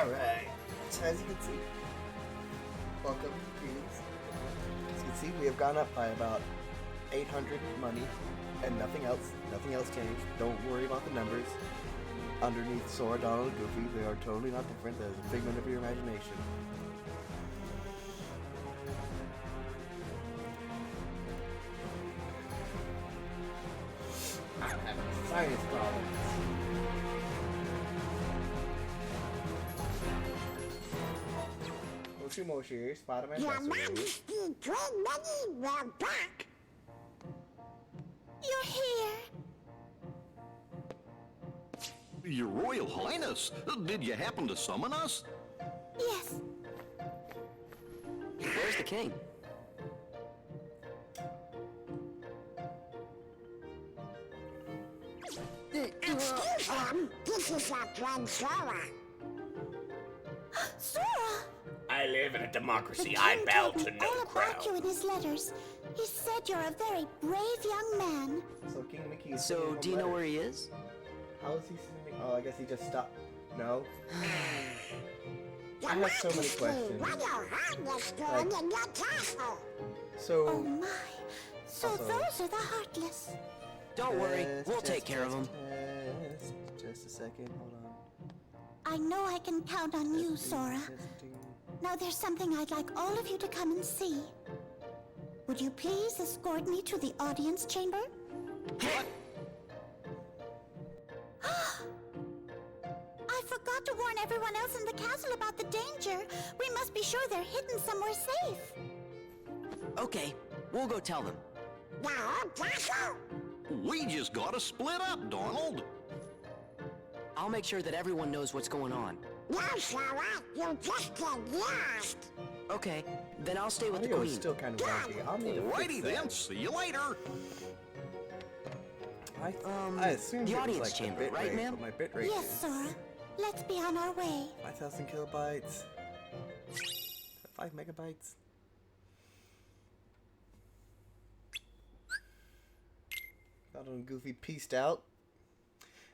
Alright, so as you can see, welcome, greetings. As you can see, we have gone up by about 800 money, and nothing else changed. Don't worry about the numbers. Underneath Sora, Donald, and Goofy, they are totally not different. That is a figment of your imagination. I'm having sinus problems. Moshi Moshi, Spider-Man Your accessories. Majesty, great many, we're back. You're here. Your Royal Highness, did you happen to summon us? Yes. Where's the king? Excuse them, this is our friend Sora. Sora! I live in a The democracy. king I bow told to me no all about you crowd. in his letters. He said you're a very brave young man. So King Mickey is So, sending do you him know where letters. he is? How is he sending? Oh, I guess he just stopped. No. Your I have so many Majesty, questions. what your highness doing in your castle? So. Oh my. So Also- those are the Heartless. Don't worry, Test, we'll test, take care of him. test. Just a second, hold on. I know I can count on you, Testing, Sora. testing. Now there's something I'd like all of you to come and see. Would you please escort me to the audience chamber? What? I forgot to warn everyone else in the castle about the danger. We must be sure they're hidden somewhere safe. Okay, we'll go tell them. The whole castle? We just gotta split up, Donald. I'll make sure that everyone knows what's going on. No, Sora, you just get lost. Okay, then I'll stay with the Audio is queen. still kind of wonky. I'll need to Alrighty fix that. then, see you later. I assumed the it was audience like chamber, the bit right, rate, ma'am? but my bit rate Yes, is Sora. Let's be on our way. 5,000 kilobytes. 5 megabytes. Donald and Goofy pieced out.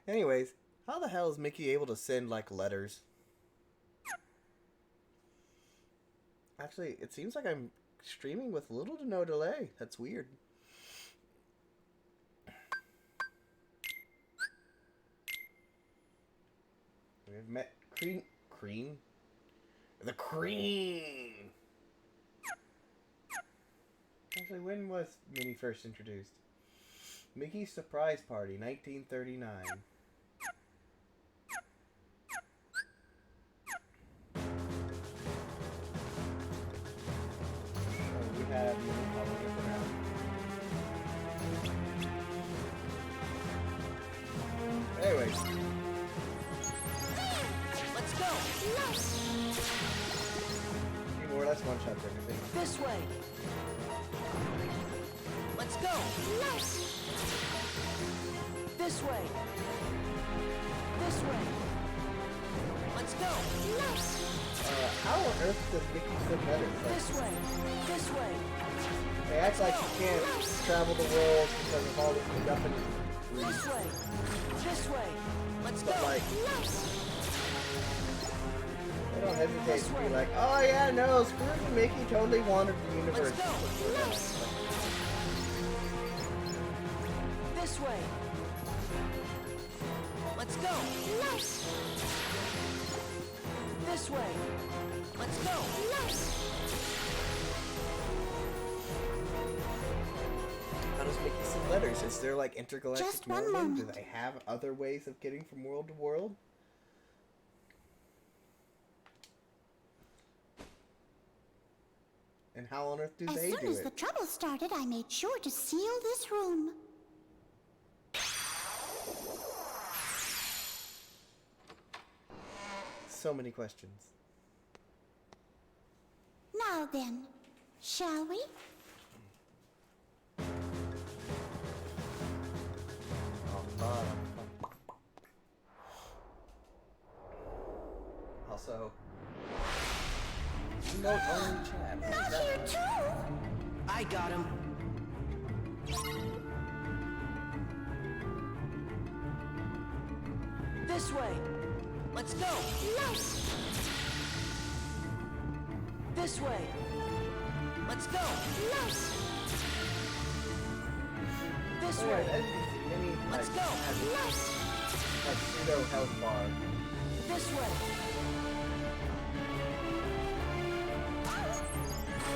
Anyways, how the hell is Mickey able to send like letters? Actually, it seems like I'm streaming with little to no delay. That's weird. We've met Cream. The Cream! Actually, when was Minnie first introduced? Mickey's Surprise Party, 1939. Oh, we have Minnie following us around. Anyways, Let's go! more or less one shot everything. This way! Let's go! This way! This way! Let's go! How on earth does Mickey send letters? This way! This way! They act like you can't travel the world because of all this MacGuffin. This way! This way! Let's go! But like, they don't hesitate to be like, oh yeah, no, Scrooge and Mickey totally wanted the universe. Let's go. This way! Let's go! This way! Let's go! How does Mickey send letters? Is there like intergalactic Just one mailing? Do moment. they have other ways of getting from world to world? And how on earth do As they soon do as the it? trouble started, I made sure to seal this room. So many questions. Now then, shall we? Also, note only chat. What is Not that? here too! I got him! This way! Let's go! Los! This way! Let's go! Los! This Oh, way! yeah, mini, Let's like, go. has Los! a pseudo health bar. This way!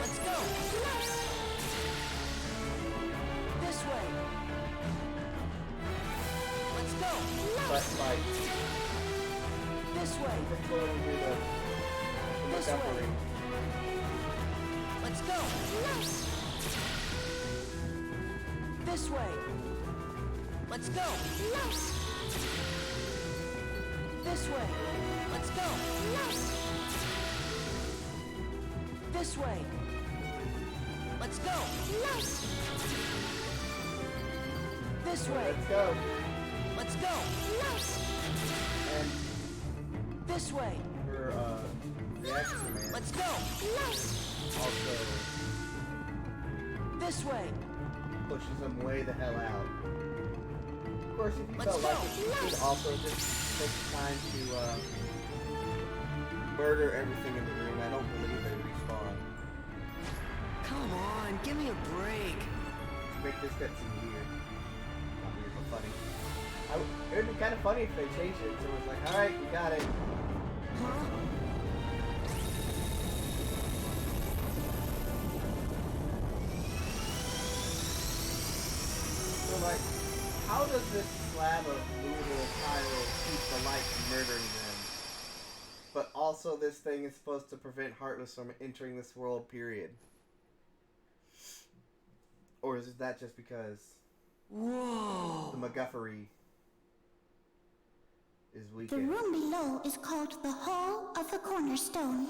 Let's go! Los! This way! Let's go! But like, This way! it's going to do the This way. recovery. Let's go! Los! This way! Let's go! Los! This way! Let's go! Los! This way! Let's go! Los! This way! Let's go. Let's go! Los! And This way! for the extra man, Let's go! Los! also This way! pushes him way the hell out. Of course, if you Let's felt like go. it, you could also just take the time to murder everything in the room. I don't believe they respawn. Come on, give me a break! To make this cutscene weird. Not weird, but funny. It would be kind of funny if they changed it so it was like, alright, we got it. Huh? So like, how does this slab of movable tile keep the light from murdering them? But also this thing is supposed to prevent Heartless from entering this world, period. Or is that just because Whoa! the MacGuffery is The weakened? room below is called the Hall of the Cornerstone.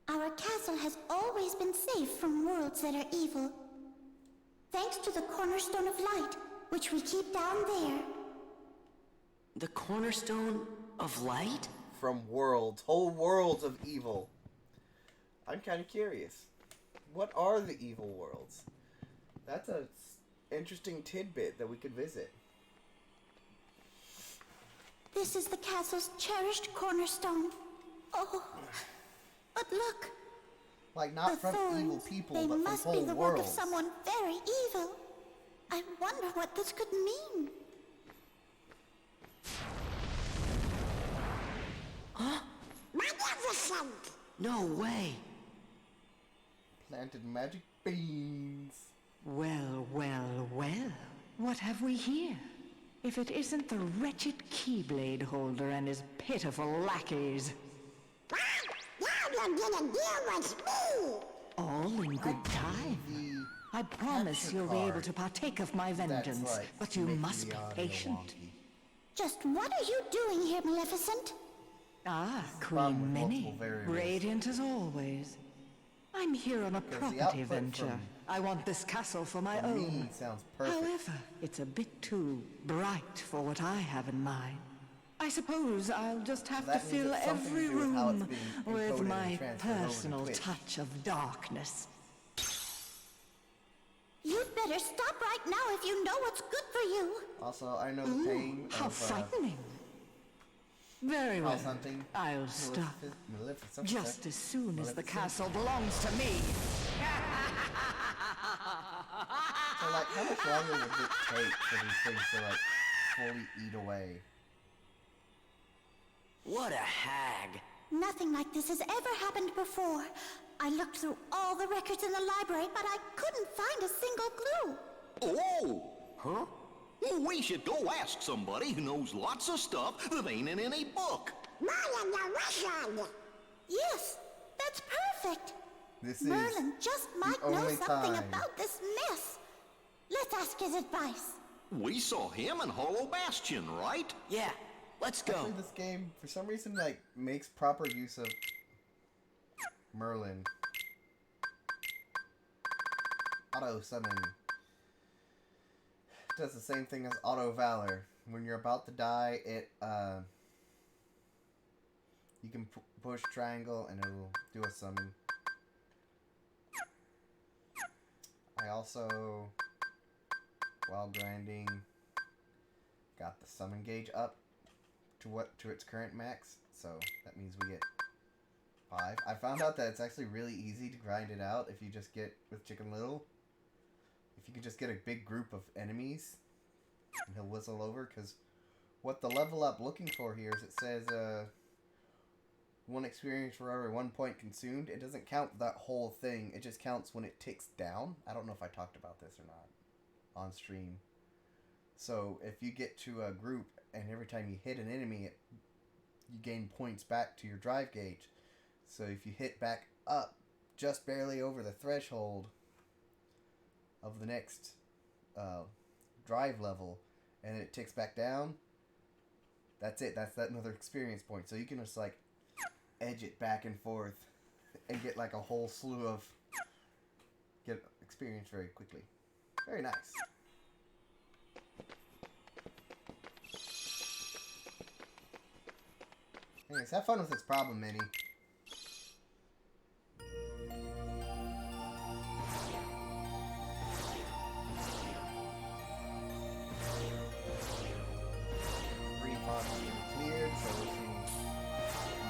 Our castle has always been safe from worlds that are evil. Thanks to the Cornerstone of Light, which we keep down there. The cornerstone of light? From worlds, whole worlds of evil. I'm kind of curious. What are the evil worlds? That's a interesting tidbit that we could visit. This is the castle's cherished cornerstone. Oh, but look, Like, the not from thorns. evil people, They but from must whole be the work of worlds. someone very evil. I wonder what this could mean. Magnificent! No way! Planted magic beans. Well, well, well. What have we here? If it isn't the wretched Keyblade holder and his pitiful lackeys. What? Now you're gonna deal with me! All in good time. The I promise capture you'll be able card to partake of my that's, vengeance, like, but you making must the be audio patient. wonky. Just what are you doing here, Maleficent? Ah, problem with Queen Minnie. multiple variables. Radiant as always. I'm here on a Because the property output venture. from- I want this castle for my For own. me, sounds perfect. However, it's a bit too bright for what I have in mind. I suppose I'll just have to that means fill it's something to every do with how it's room being with encoded and my transferred over to personal Twitch. touch of darkness. You'd better stop right now if you know what's good for you. Also, I know the pain How of frightening. Very well. house hunting. I'll stop. Maleficent. Just as soon as the Maleficent. castle belongs to me. So, like, how much longer would it take for these things to, like, fully eat away? What a hag! Nothing like this has ever happened before. I looked through all the records in the library, but I couldn't find a single clue. Oh! Huh? Well, we should go ask somebody who knows lots of stuff that ain't in any book. Merlin the Wizard! Yes, that's perfect. This is Merlin just might know only something time. about this mess. Let's ask his advice. We saw him in Hollow Bastion, right? Yeah, let's go. Actually, this game, for some reason, like, makes proper use of Merlin. Auto summon. Does the same thing as Auto Valor. When you're about to die, it, you can push triangle and it'll do a summon. I also, while grinding, got the summon gauge up. to its current max, so that means we get 5. I found out that it's actually really easy to grind it out if you just get with Chicken Little. If you can just get a big group of enemies, and he'll whistle over. Because what the level up looking for here is it says 1 experience for every 1 point consumed. It doesn't count that whole thing. It just counts when it ticks down. I don't know if I talked about this or not on stream. So if you get to a group and every time you hit an enemy, you gain points back to your drive gauge. So if you hit back up just barely over the threshold of the next drive level and then it ticks back down, that's it. That's that another experience point. So you can just like edge it back and forth and get like a whole slew of get experience very quickly. Very nice. Anyways, have fun with this problem, Minnie. Green font has been cleared, so we're seeing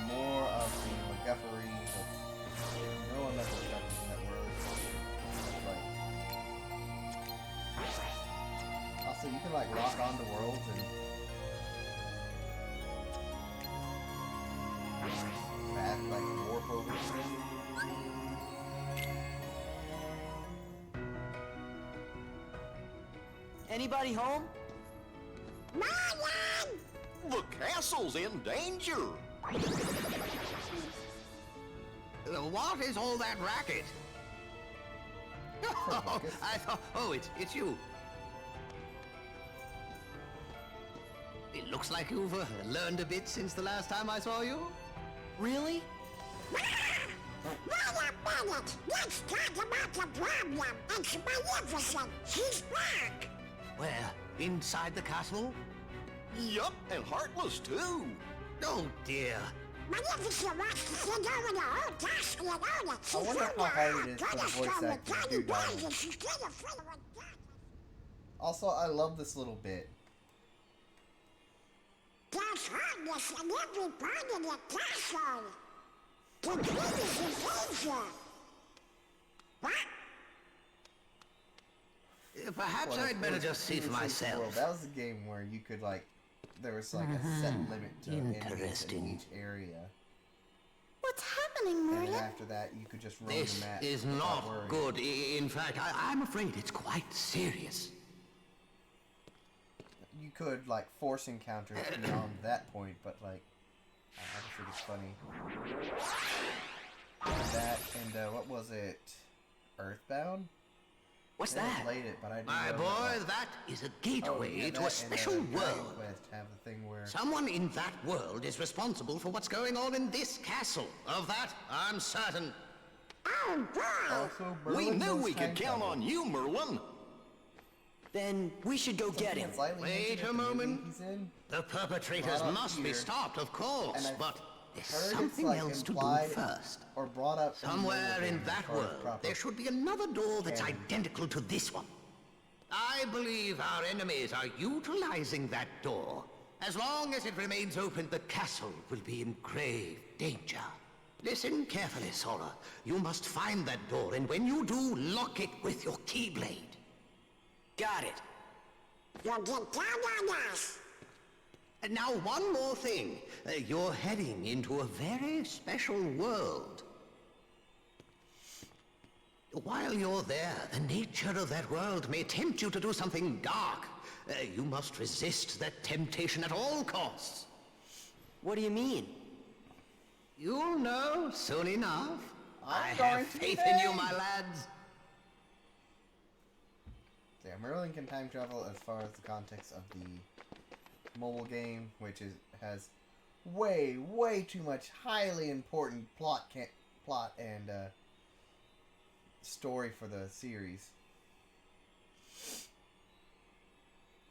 more of the MacGuffery that's no one left stuff in that world. That's right. Also, you can like lock onto worlds and fast like warp over them. Anybody home? Merlin! The castle's in danger. What is all that racket? Oh, I thought. Oh, it's you. It looks like you've learned a bit since the last time I saw you. Really? Wait a minute! Let's talk about the problem! It's Maleficent! She's back! Where? Inside the castle? Yup, and Heartless too. Oh dear. Maleficent wants to send over the whole castle and own it! I wonder how hard it is for the voice actor to do that. Also, I love this little bit. There's hardness in every part of the castle! The queen is in danger! What? Perhaps Well, I'd better it's just see for Previously World. myself. That was a game where you could like, there was like a set limit to enemies in Interesting. each area, What's happening, and then Merlin? after that you could just roam This the map. is without not worrying. good. In fact, I'm afraid it's quite serious. You could like force encounters beyond that point, but like, I just think it's funny. And that and what was it? Earthbound? What's I never that? played it, but I do My know boy, that. that is a Oh, gateway yeah, to that a and, special Dragon world. Quest have the thing where Someone in that world is responsible for what's going on in this castle. Of that, I'm certain. Oh boy! also We Merlin knew knows we could time count travel. on you, Merlin. Then we should go get him. Slightly Wait hinted a at the movie moment. he's in. The perpetrators Brought up must be here. stopped, of course, And I've but there's heard it's, something like, else to do implied first. Or brought up in the Somewhere game in as that far as world, proper there should be another door that's canon. identical to this one. I believe our enemies are utilizing that door. As long as it remains open, the castle will be in grave danger. Listen carefully, Sora. You must find that door, and when you do, lock it with your Keyblade. Got it. You'll get down on us! And now, one more thing. You're heading into a very special world. While you're there, the nature of that world may tempt you to do something dark. You must resist that temptation at all costs. What do you mean? You'll know soon enough. I going have to be faith in you, vague. my lads. Yeah, Merlin can time travel as far as the context of the mobile game, which has way too much highly important plot and story for the series.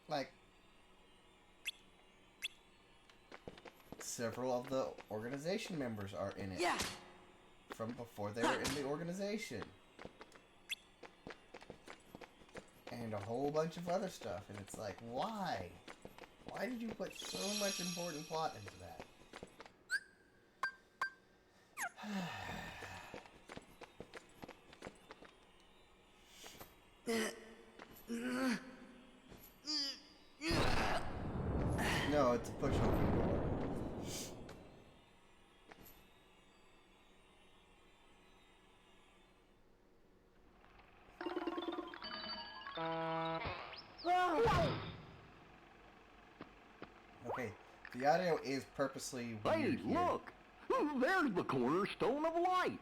Like, several of the organization members are in it. Yeah. From before they were in the organization. And a whole bunch of other stuff, and it's like, why? Why did you put so much important plot into that? No, it's a push open door. Okay, the audio is purposely weird Hey, here. look! There's the cornerstone of light.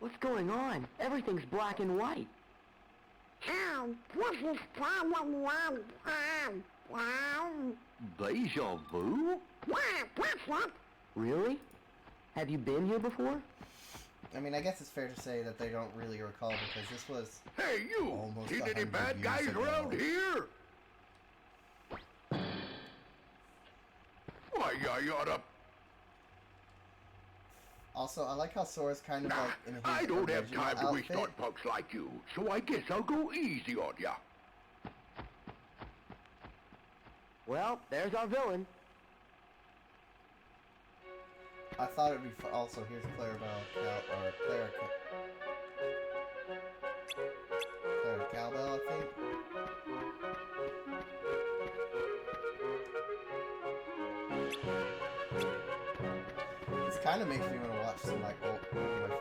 What's going on? Everything's black and white. Oh, this is wow. Deja vu? Yeah, that's it. Really? Have you been here before? I mean, I guess it's fair to say that they don't really recall because this was Hey, you! Almost Seen any 100 bad years guys ago. around here? Why, you oughta... Also, I like how Sora's kind of Nah, like in his I don't have original time to waste outfit. on punks like you, so I guess I'll go easy on ya. Well, there's our villain. I thought it'd be also here's Clarabelle Clara Cowbell, I think. This kind of makes me want to watch some like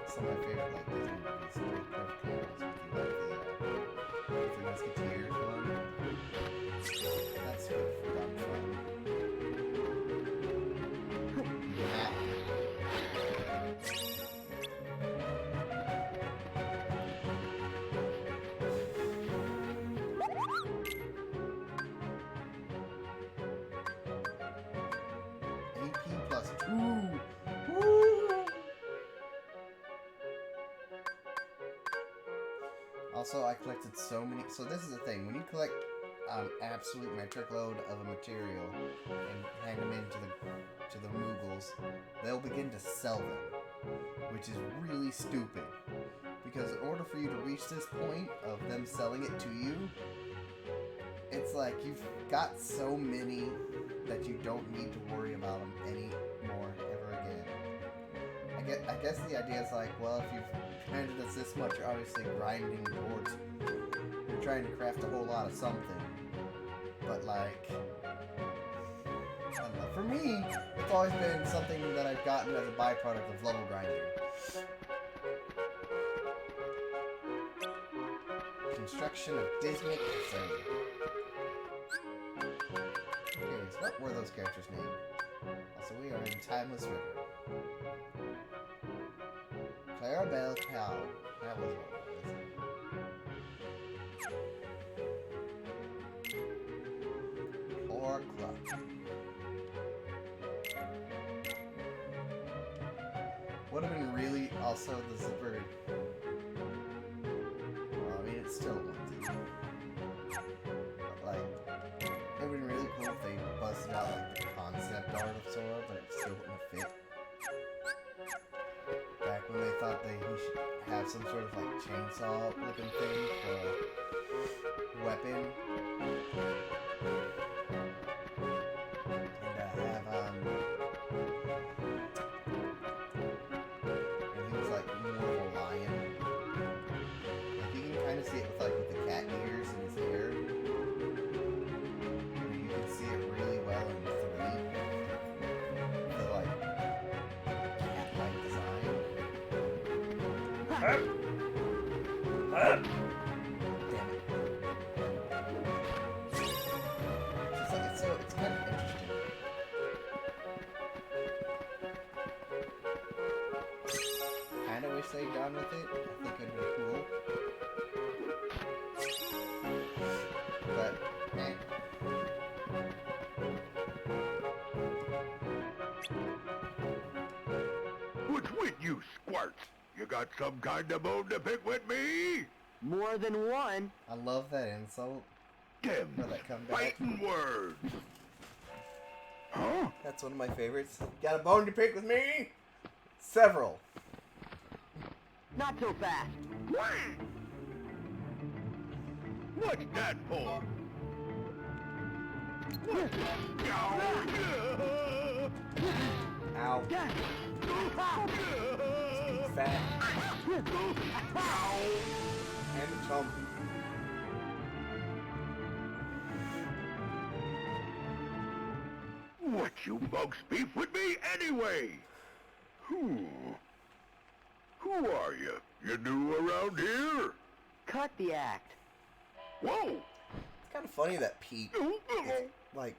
some of my favorite like Disney movies, like Perfect Animals, with the Three Musketeers one. That's sort of fun. Yeah. AP plus 2. Woo! Also, I collected so many. So this is the thing: when you collect absolute metric load of a material and hand them in to the Moogles, they'll begin to sell them, which is really stupid. Because in order for you to reach this point of them selling it to you, it's like you've got so many that you don't need to worry about them anymore ever again. I guess the idea is like, well, if you've handed us this much, you're obviously grinding towards, you're trying to craft a whole lot of something. But like, I don't know. For me, it's always been something that I've gotten as a byproduct of level grinding. Construction of Disney Castle. Okay, so what were those characters' names? Also, we are in Timeless River. Clarabelle Cow. That was what it was. Or Cluck. Would have been really also the zipper. Well, I mean, it's still onesie. But like, it would have been really cool if they busted out like the concept art of Sora, but it still wouldn't have fit. Back when they thought he should have some sort of like chainsaw looking thing for a weapon. And he was like more of a lion. Like you can kind of see it with the cat ears in his hair. And you can see it really well in 3. The like cat-like design. Damn it. It's kind of interesting. Kinda wish they'd gone with it. I think it'd be cool. But, eh. What's with you, squirts? You got some kind of bone to pick with me? More than one. I love that insult. Them Or that comeback. fighting words. Huh? That's one of my favorites. Got a bone to pick with me? Several. Not so fast. What's that for? Ow. Fat. And chump. What you bugs beef with me anyway? Who are you? You new around here? Cut the act. Whoa! It's kind of funny that Pete is like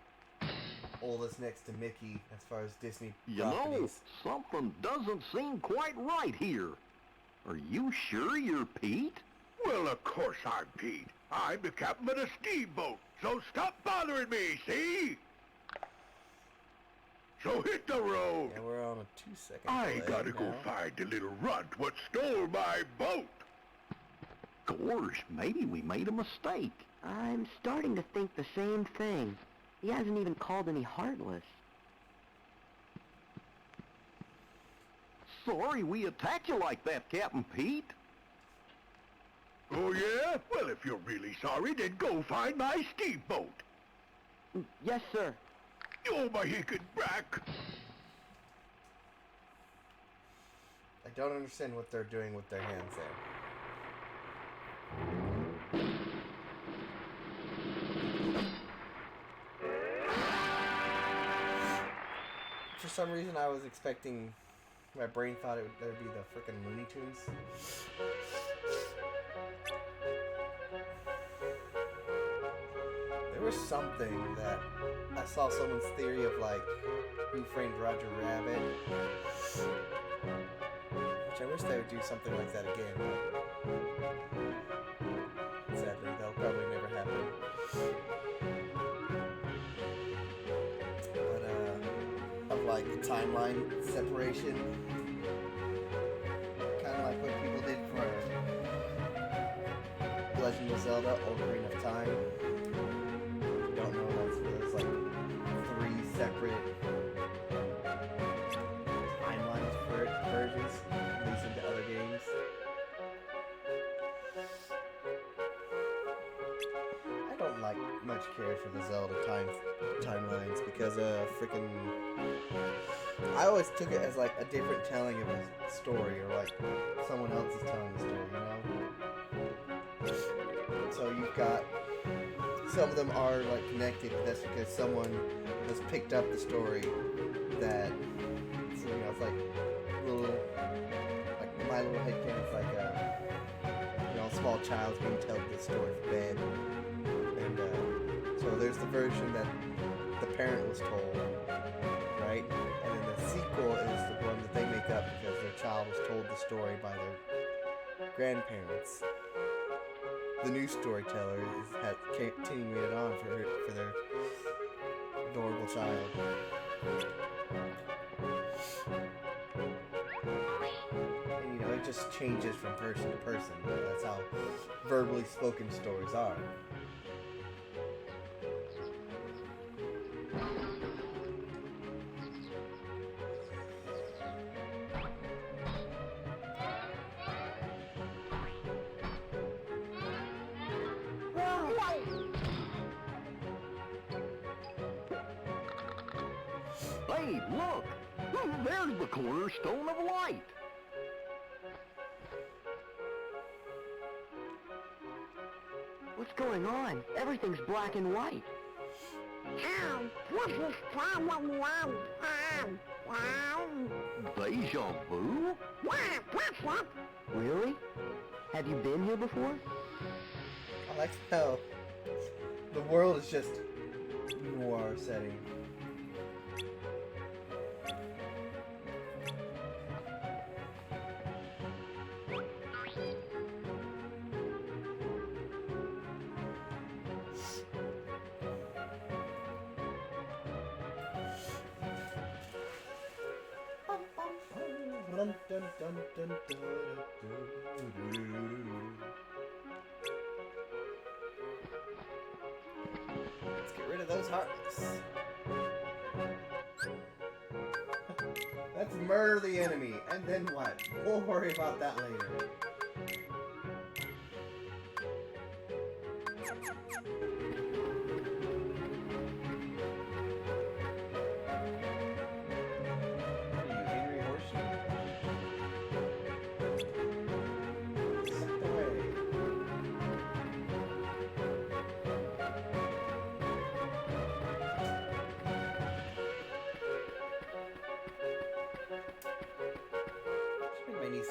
oldest next to Mickey as far as Disney You know, properties. something doesn't seem quite right here. Are you sure you're Pete? Well, of course I'm Pete. I'm the captain of the steamboat, so stop bothering me, see? So hit the road. Yeah, we're on a 2-second I delay gotta go now. find the little runt what stole my boat. Gosh, maybe we made a mistake. I'm starting to think the same thing. He hasn't even called any Heartless. Sorry we attacked you like that, Captain Pete. Oh, yeah? Well, if you're really sorry, then go find my steamboat. Yes, sir. Oh, my hickey back. I don't understand what they're doing with their hands there. For some reason, I was expecting. My brain thought there'd be the frickin' Looney Tunes. There was something that I saw someone's theory of like Who Framed Roger Rabbit, which I wish they would do something like that again. But sadly, that'll probably never happen. But of like the timeline separation, kind of like what people did for Legend of Zelda: Ocarina of Time. Don't know, there's like 3 separate timelines for it, versions, at least into other games. I don't like much care for the Zelda timelines because freaking I always took it as like a different telling of a story, or like someone else is telling the story, you know? So you've got some of them are like connected, but that's because someone has picked up the story that, so, you know, it's like little, like my little headcanon, it's like a, you know, a small child's being told the story for bed, and so there's the version that the parent was told, right, and then the sequel is the one that they make up because their child was told the story by their grandparents. The new storyteller is continuing it on for their adorable child. And you know, it just changes from person to person. That's how verbally spoken stories are. Hey, look! There's the cornerstone of light! What's going on? Everything's black and white. Deja vu? Really? Have you been here before? I like how the world is just noir setting. Dun, dun, dun, dun, Let's get rid of those heartless. Let's murder the enemy, and then what? We'll worry about that later.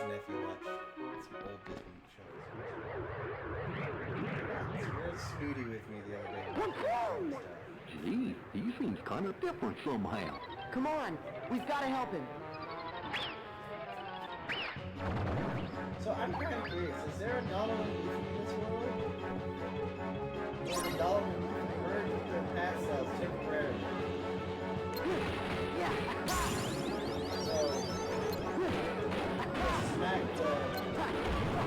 and nephew watch some old Disney shows. You were snooty with me the other day. Gee, he seems kind of different somehow. Come on, we've got to help him. So I'm kind of curious, is there a Donald and Goofy in this world? Or the Donald and Goofy merged their past selves temporarily? Yeah. So, smack the...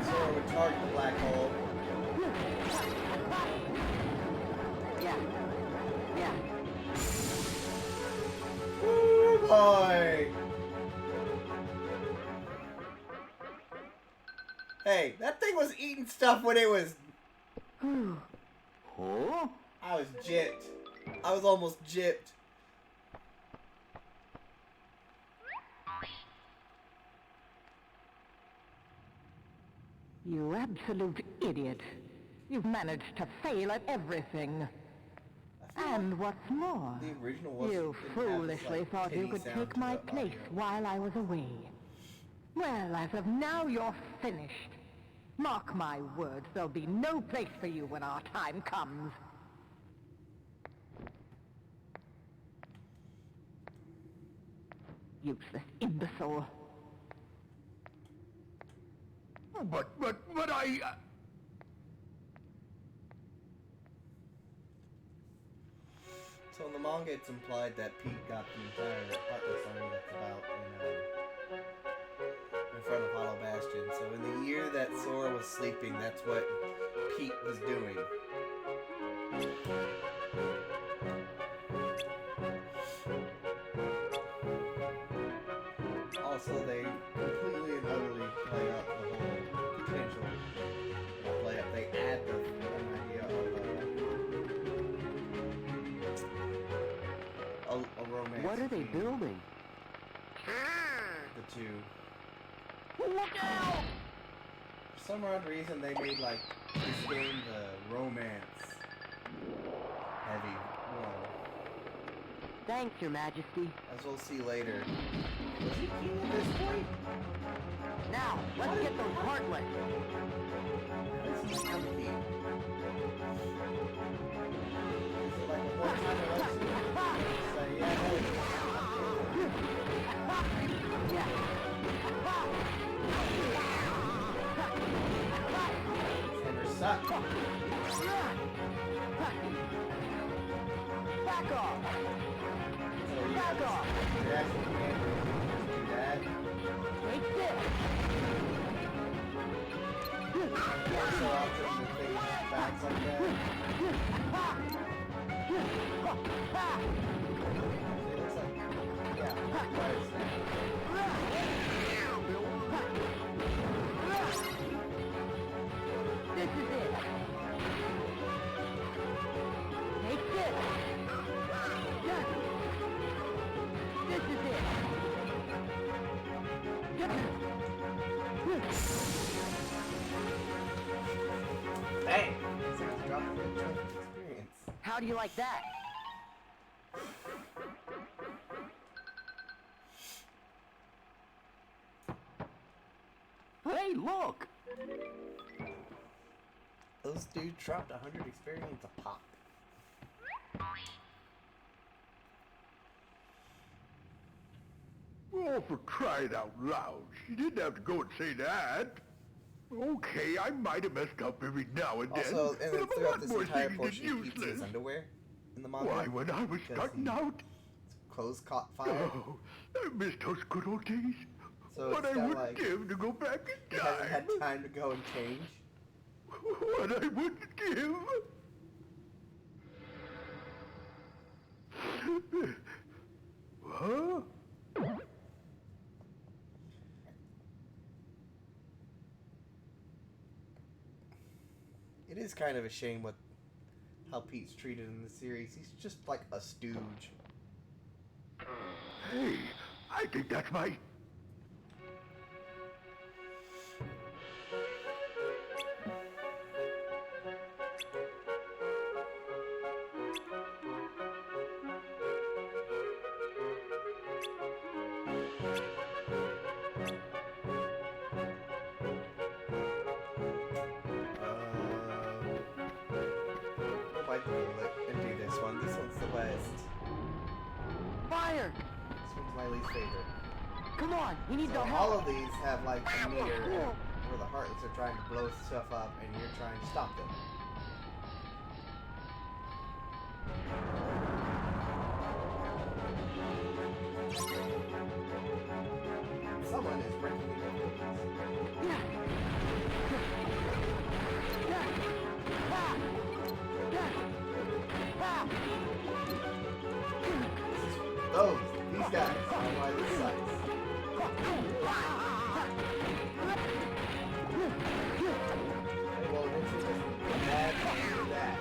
Sora would target the black hole. Yeah. Yeah. Woo boy! Hey, that thing was eating stuff when it was... Huh? I was gypped. I was almost gypped. You absolute idiot. You've managed to fail at everything. And what's more, The original was you foolishly thought you could take my place while I was away. Well, as of now, you're finished. Mark my words, there'll be no place for you when our time comes. Useless imbecile. But I... So in the manga, it's implied that Pete got the entire Heartless Army that's about in front of Hollow Bastion. So in the year that Sora was sleeping, that's what Pete was doing. Also, they completely and utterly play up the whole potential. Play up. They add the idea of a romance. What are they between building? The two. Look out! For some odd reason, they made like this game the romance heavy one. Thanks, Your Majesty. As we'll see later. Was he king at this point? Now, let's get those Heartless. How does he become king? Is it like a one-time election? Say, yeah, no. Yeah. Sanders suck. Back off! So you Back off! you're actually commander. Do that. Take this! So often the thing backs like that. It looks like, yeah, fire snap. This is it! Take this! This is it! Bang! It's like a drop of experience. How do you like that? Hey, look! Those dudes dropped 100 experience a pop. Oh, for crying out loud. She didn't have to go and say that. Okay, I might have messed up every now and then. Also, and but then I'm a throughout lot this more entire things portion, than he keeps his useless. underwear in the manga. Why, when I was Because starting he- out, Clothes caught fire. oh, I missed those good old days. So What it's I got, wouldn't like- give to go back He in hasn't had time. time to go and change. What I wouldn't give. Huh? It is kind of a shame how Pete's treated in the series. He's just like a stooge. Hey, I think that's my... And do this one. This one's the best. Fire! This one's my least favorite. Come on, we need So to all help. of these have like a meter where the Heartless are trying to blow stuff up and you're trying to stop them. Someone is breaking the windows. Yeah. Yeah. Ah. Yeah. Ah. These guys are my least sites. They will eventually just be mad to do that.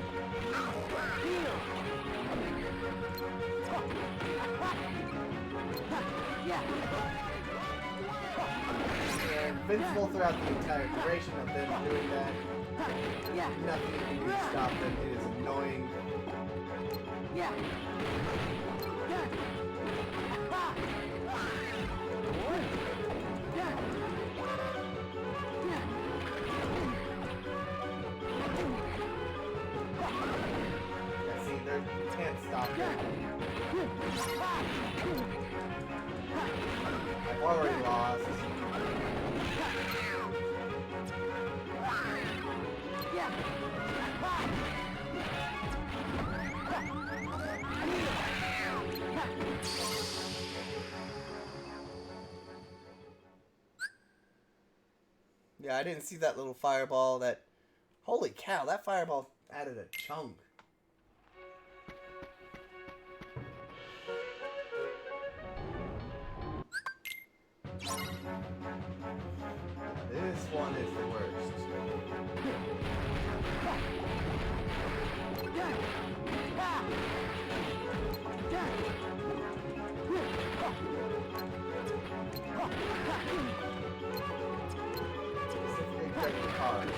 They're invincible throughout the entire duration of them doing that. Nothing you can do to stop them. It is annoying. Yeah. Yeah, see, you can't stop them. I've already lost. Yeah, I didn't see that little fireball that... Holy cow, that fireball added a chunk. This one is the worst. Specifically break the cars.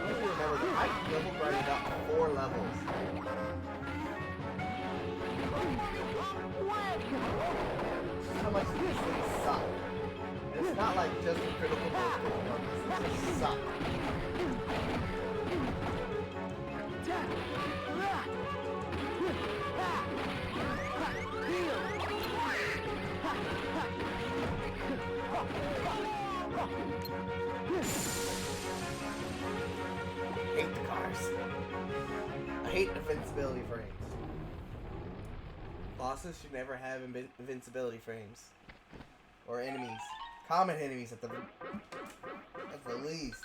Remember that I double grinded up 4 levels. How much these things suck. And it's not like just the critical hit, these just suck. I hate the cars. I hate invincibility frames. Bosses should never have invincibility frames. Or enemies. Common enemies at the least.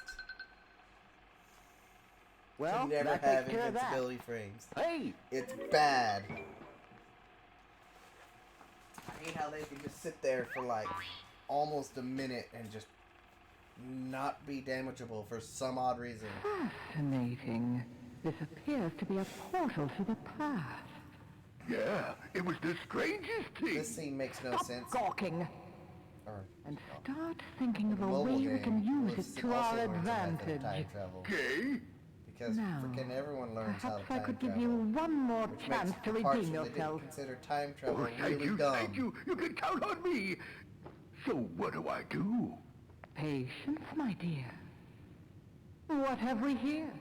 Well, should never that have takes care of that. invincibility frames. Hey! It's bad. I hate how they can just sit there for like almost a minute and just not be damageable for some odd reason. Fascinating. This appears to be a portal to the past. Yeah, it was the strangest thing. This scene makes no Stop sense. gawking Or, and start thinking of a mobile way we game can use was it to also our learns a method of advantage. time travel. Okay. Because Now, freaking everyone learns how to perhaps I time could give travel. you one more Which chance makes to the parts redeem that they didn't yourself. consider time travel Oh, thank really you, dumb. thank you. You can count on me. So what do I do? Patience, my dear. What have we here?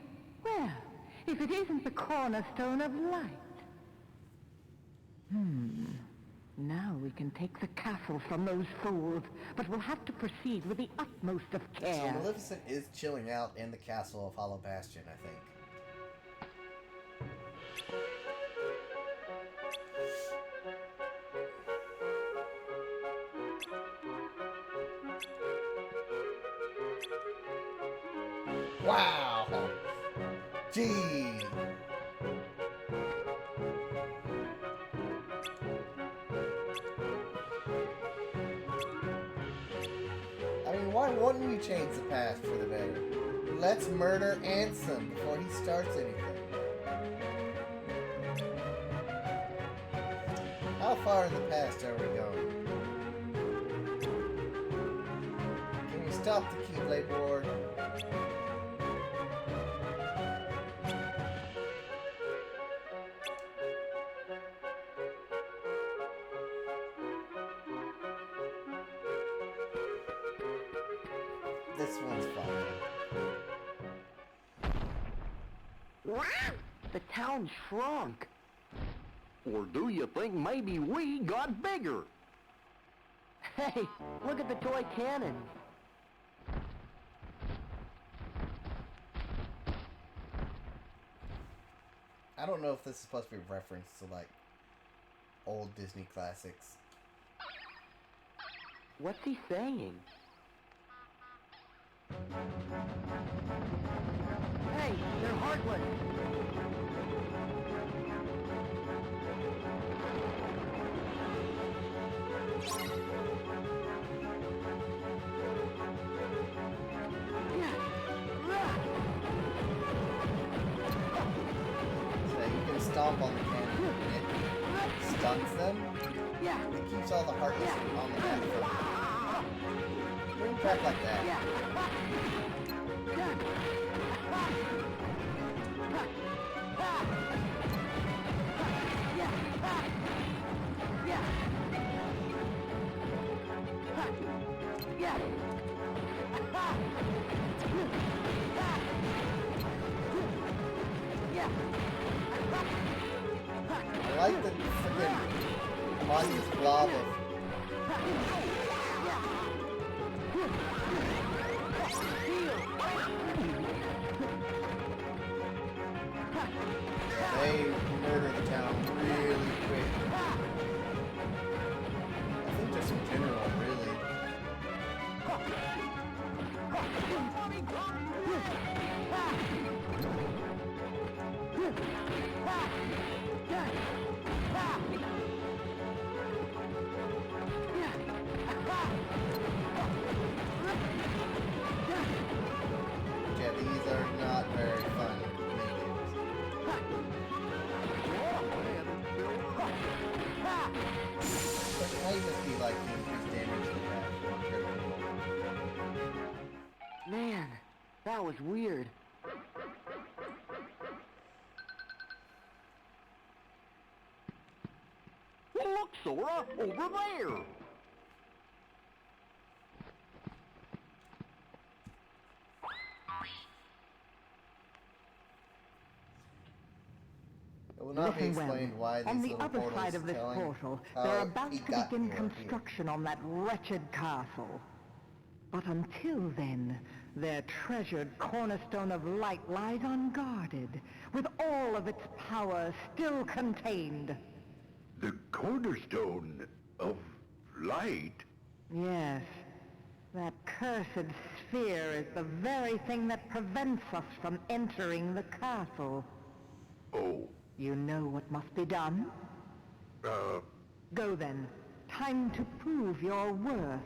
Well, if it isn't the cornerstone of light. Now we can take the castle from those fools, but we'll have to proceed with the utmost of So care. Maleficent is chilling out in the castle of Hollow Bastion, I think. Wow! Gee! I mean, why wouldn't we change the past for the better? Let's murder Ansem before he starts anything. How far in the past are we going? Can we stop the Keyblade War? This one's fine. The town shrunk. Or do you think maybe we got bigger? Hey, look at the toy cannon. I don't know if this is supposed to be a reference to, like, old Disney classics. What's he saying? Hey, they're Heartless. So you can stomp on the cannon and it stuns them. It keeps all the Heartless on the map. Bring it back like that. I like the freaking Monty's blob of they murder the town really quick. I think just in general, really. Yeah, these are not very fun minigames. But it might just be like the increased damage they have from critical. Man, that was weird. Look, Sora, over there. It will not be Listen well. explained why On these the little other portals side of this telling portal, how they're about he to got begin here. construction on that wretched castle. But until then, their treasured cornerstone of light lies unguarded, with all of its power still contained. The cornerstone of light? Yes, that cursed sphere is the very thing that prevents us from entering the castle. Oh, You know what must be done? Go then. Time to prove your worth.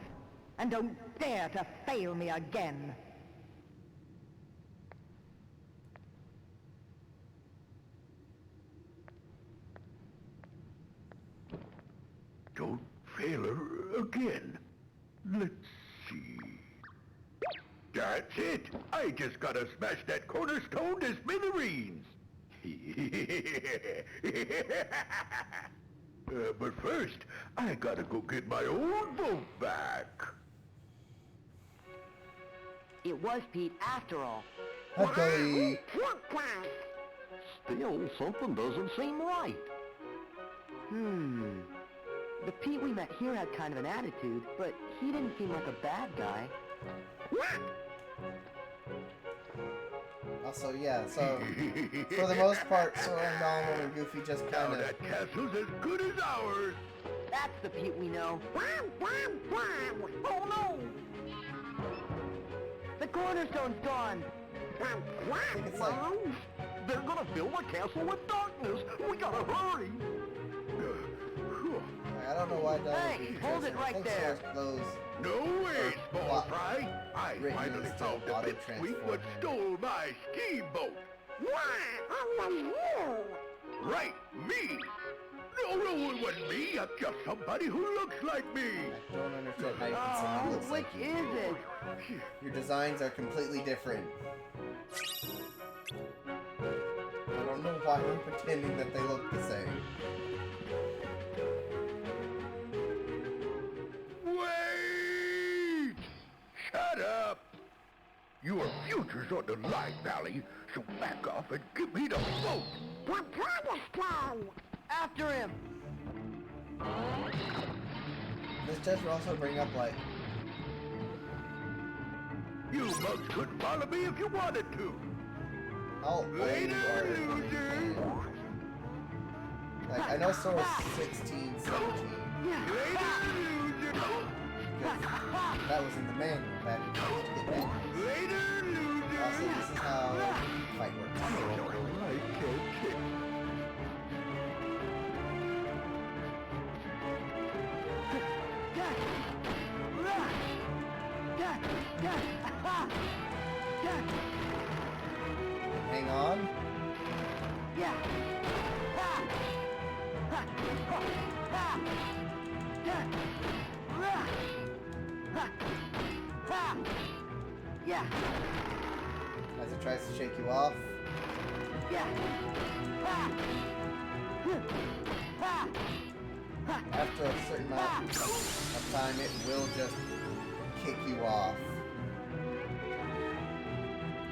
And don't dare to fail me again. don't fail her again. Let's see. That's it! I just gotta smash that cornerstone to smithereens! But first, I gotta go get my old boat back. it was Pete after all. Happily. Still, something doesn't seem right. The Pete we met here had kind of an attitude, but he didn't seem like a bad guy. Also, yeah, so for the most part, Sora and Donald and Goofy just Now kind of... that castle's as good as ours. That's the Pete we know. Oh no! The cornerstone's gone! I think it's like... They're gonna fill the castle with darkness! We gotta hurry! I don't know why Donald Hey, and Goofy hold it I right think there. Sora's clothes... No way, small What? fry. I Written finally is to found the pipsqueak auto-transform what him. stole my steamboat. Right, me. No, it wasn't me. I'm just somebody who looks like me. I don't understand how you can say he looks Which like you. is it? Your designs are completely different. I don't know why we're pretending that they look the same. Wait! Shut up! Your future's on the line, Valley, so back off and give me the boat! After him! This just will also bring up, like, You mugs couldn't follow me if you wanted to! how old you Later, are. losers! Like, I know Sora's 16, 17. Later, losers! That was in the manual back in the get back. Later, losers! Also, this is how fight works. I can't kick. Hang on. Yeah. Yeah. As it tries to shake you off. Yeah. After a certain amount of time, it will just kick you off.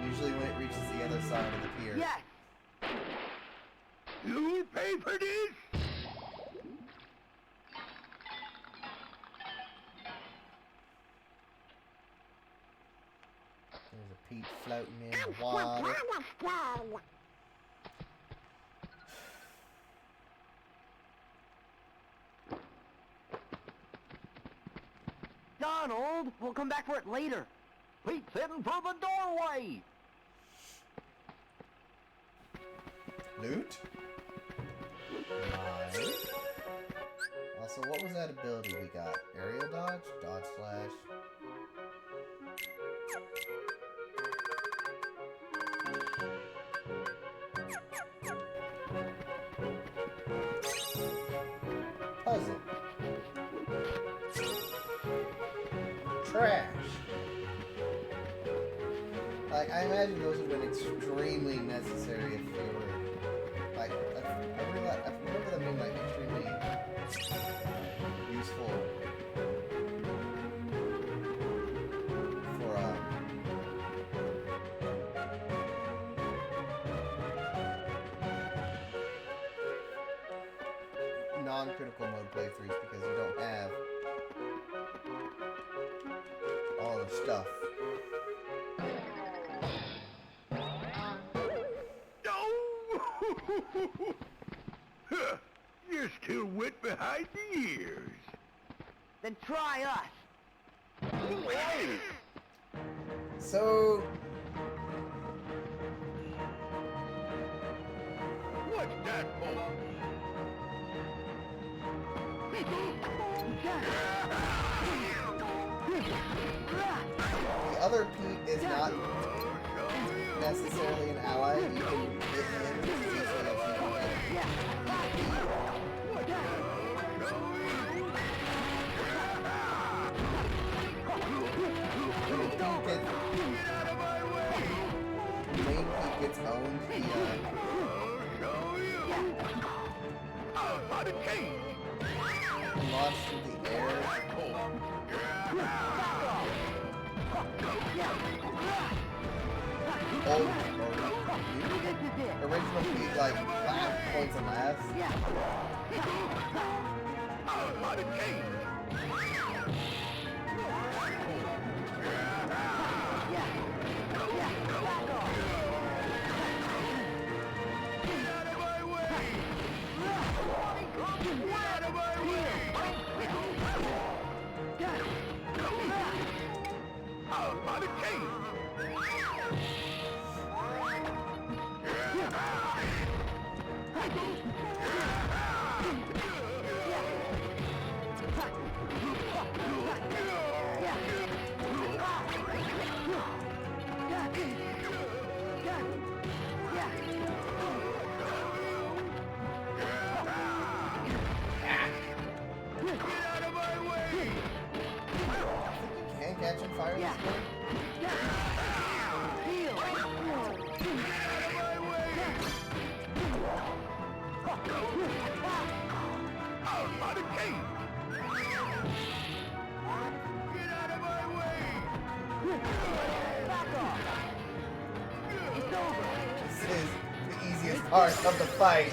Usually when it reaches the other side of the pier. Yeah. You'll pay for this? There's a Pete floating in the water. Donald, we'll come back for it later. Pete's heading for the doorway. Loot? Mine. Also, what was that ability we got? Aerial dodge? Dodge slash? Puzzle. Trash. Like, I imagine those would have been extremely necessary if they were, like, I remember them being, like, extremely useful for, non-critical mode playthroughs because you don't have all the stuff. Huh, you're still wet behind the ears. Then try us. Wait! So, What's that for? the other Pete is not necessarily an ally. You can hit him just as easily as you can hit Main Pete gets owned, he, launched through the air. Old, original Key, like, last points and last. A lot of change. Can't catch and fire this game? Out of cage. Get out of my way. Back off. It's over. This is the easiest part of the fight.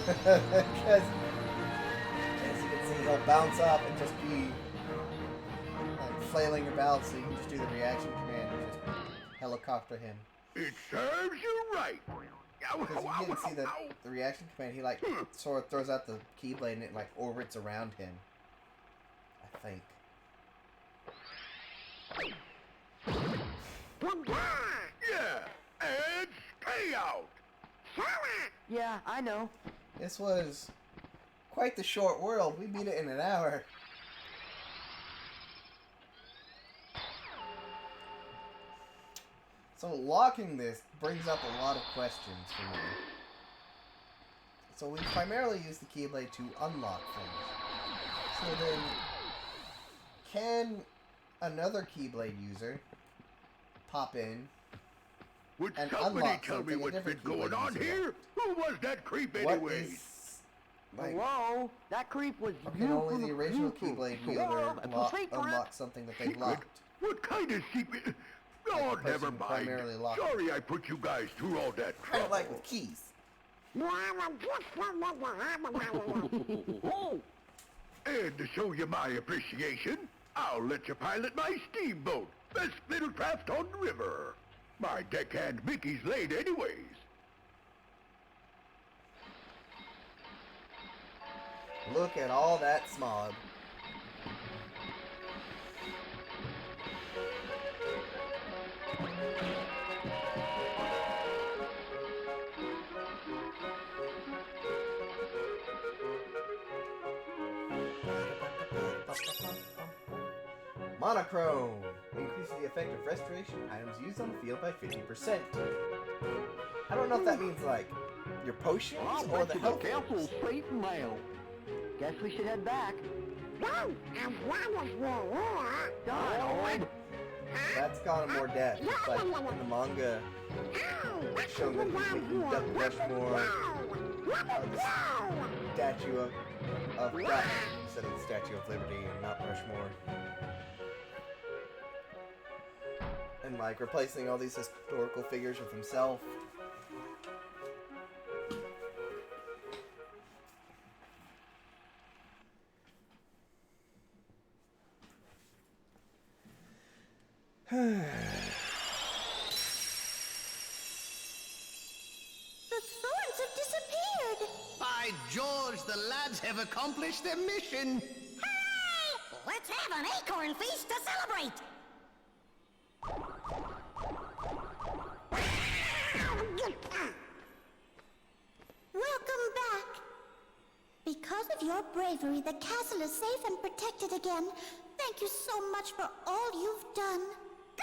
Because, as you can see, he'll bounce up and just be like flailing about, so you can just do the reaction command and just helicopter him. It serves you right. Because you didn't see the reaction command, he like sort of throws out the Keyblade and it like orbits around him. I think. Yeah, and stay out. Yeah, I know. This was quite the short world. We beat it in an hour. So locking this brings up a lot of questions for me. So we primarily use the Keyblade to unlock things. So then, can another Keyblade user pop in Would and somebody unlock tell me something a what's been different going Keyblade on user here? Who was that creep What anyways? is... Like, Hello? That creep was can only the original Keyblade wielder unlock something that they Secret? locked. What kind of secret? Oh, the person never who mind. primarily locked Sorry I put you guys through all that Kind trouble. of like with keys. And to show you my appreciation, I'll let you pilot my steamboat. Best little craft on the river. My deckhand Mickey's late anyways. Look at all that smog. Monochrome increases the effect of restoration items used on the field by 50%. I don't know if that means like your potions or the health. Castle's safe and mail. Guess we should head back. Donald! That's gone in more depth. It's like in the manga, it's shown that when you duck Rushmore, the statue of God instead of the Statue of Liberty and Mount Rushmore. And like replacing all these historical figures with himself. The thorns have disappeared. By George, the lads have accomplished their mission. Hooray! Let's have an acorn feast to celebrate! Welcome back. Because of your bravery, the castle is safe and protected again. Thank you so much for all you've done.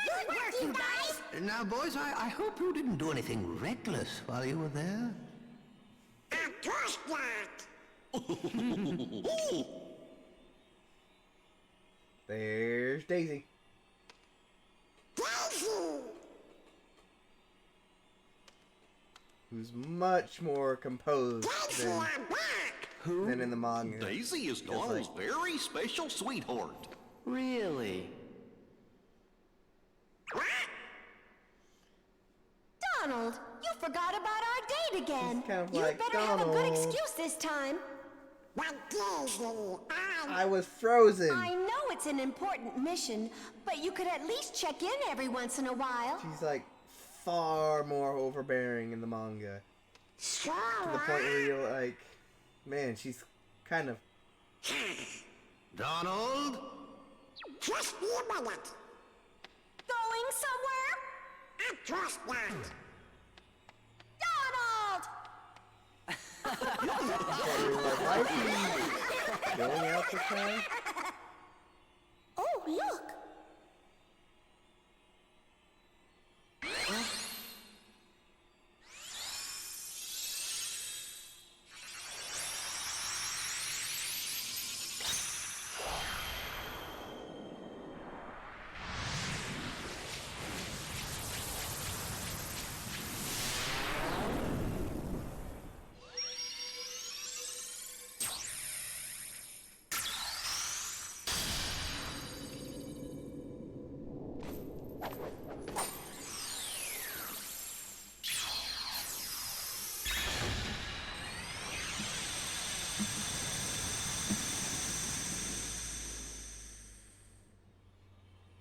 Good work, you guys! Now, boys, I hope you didn't do anything reckless while you were there. Of course not! There's Daisy. Daisy! Who's much more composed Daisy, than, I'm back! than in the manga. Daisy is Donald's very special sweetheart. Really? Donald, you forgot about our date again. He's kind of You like, better have a good Donald. excuse this time. But Daisy, I was frozen. I know it's an important mission, but you could at least check in every once in a while. She's like far more overbearing in the manga. Sora. To the point where you're like, man, she's kind of. Donald? Just be a minute. Going somewhere? I trust that. Donald! You're like, why is he going out this time? Oh, look!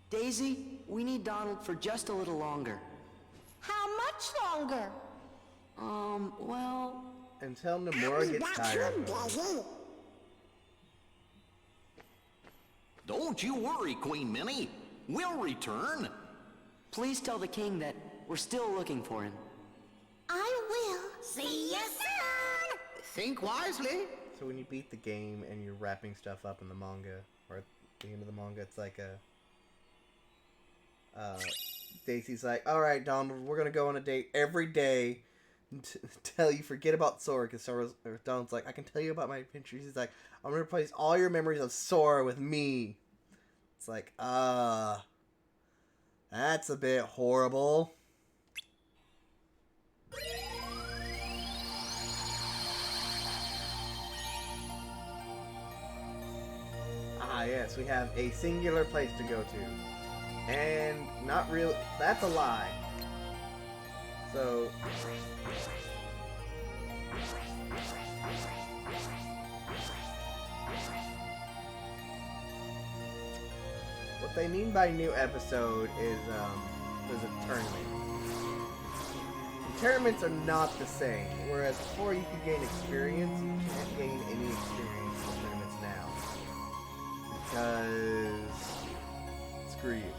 Daisy, we need Donald for just a little longer. How much longer? Well... Until Nomura gets tired. Daisy. Don't you worry, Queen Minnie. We'll return. Please tell the king that we're still looking for him. I will. See you soon! Think wisely. So when you beat the game and you're wrapping stuff up in the manga, or at the end of the manga, it's like a... Daisy's like, alright, Donald, we're gonna go on a date every day until you forget about Sora, because Donald's like, I can tell you about my adventures. He's like, I'm gonna replace all your memories of Sora with me. It's like, that's a bit horrible. Ah, yes, we have a singular place to go to. And not real. That's a lie. So. What they mean by new episode is a tournament. And tournaments are not the same. Whereas before you could gain experience, you can't gain any experience in tournaments now. Because screw you.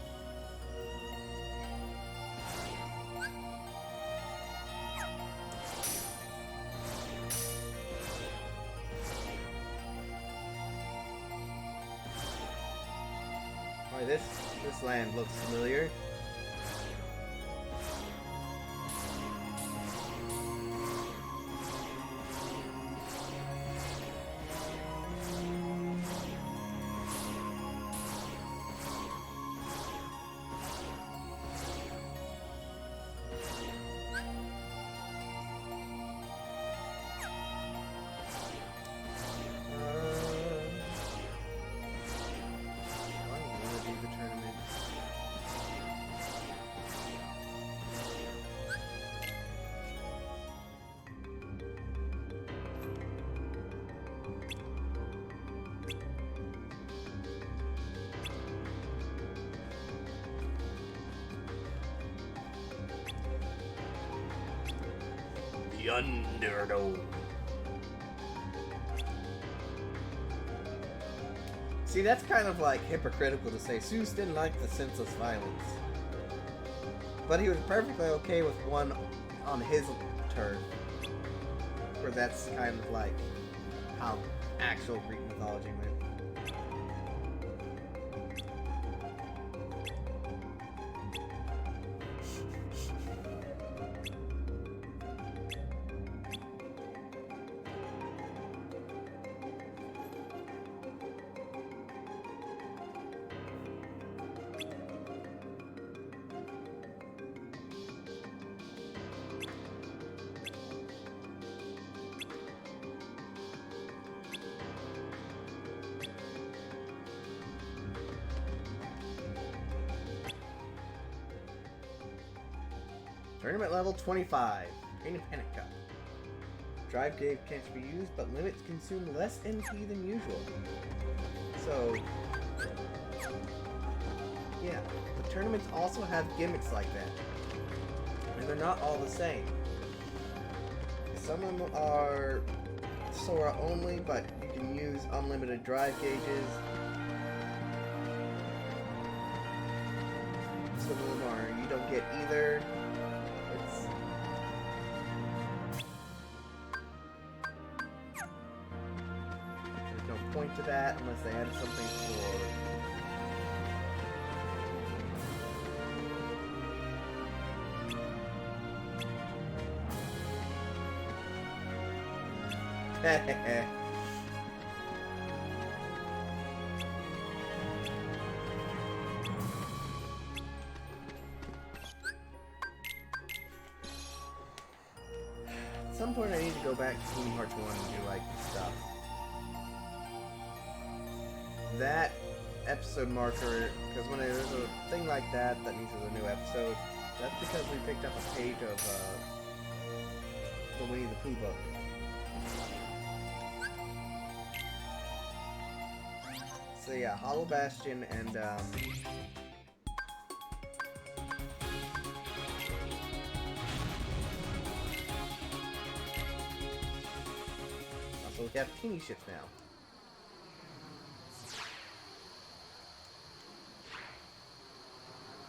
Alright, this land looks familiar. Underdome. See, that's kind of like hypocritical to say Seuss didn't like the senseless violence. But he was perfectly okay with one on his turn. Where that's kind of like how actual Greek mythology went. Tournament level 25. Painted Panic Cup. Drive gauge can't be used, but limits consume less NP than usual. So, yeah. The tournaments also have gimmicks like that. And they're not all the same. Some of them are Sora only, but you can use unlimited drive gauges. Some of them are you don't get either. There's no point to that unless they added something for At some point I need to go back to Kingdom Hearts 1 and do like stuff. That episode marker, because when there's a thing like that that means there's a new episode, that's because we picked up a page of the Winnie the Pooh book. So yeah, Hollow Bastion and also we have teeny ships now.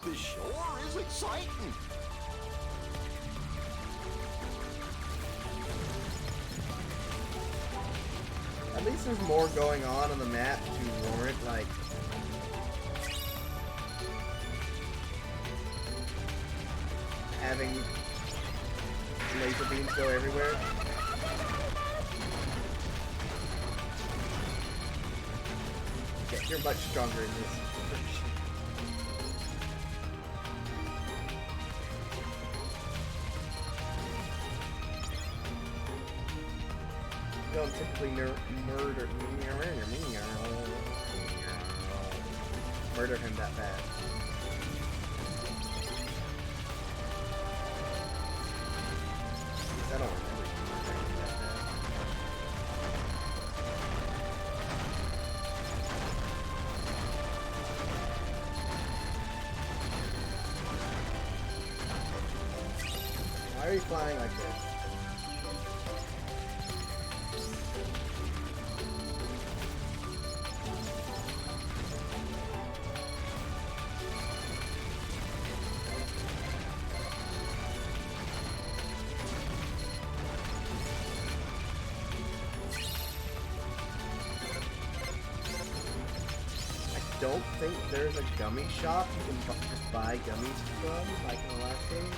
This sure is exciting. At least there's more going on the map to warrant, like, having laser beams go everywhere. Yeah, you're much stronger in this. Don't typically murder him that bad. I don't remember murdering him that bad. Why are you flying like this? I don't think there's a gummy shop you can just buy gummies from, like in the last game.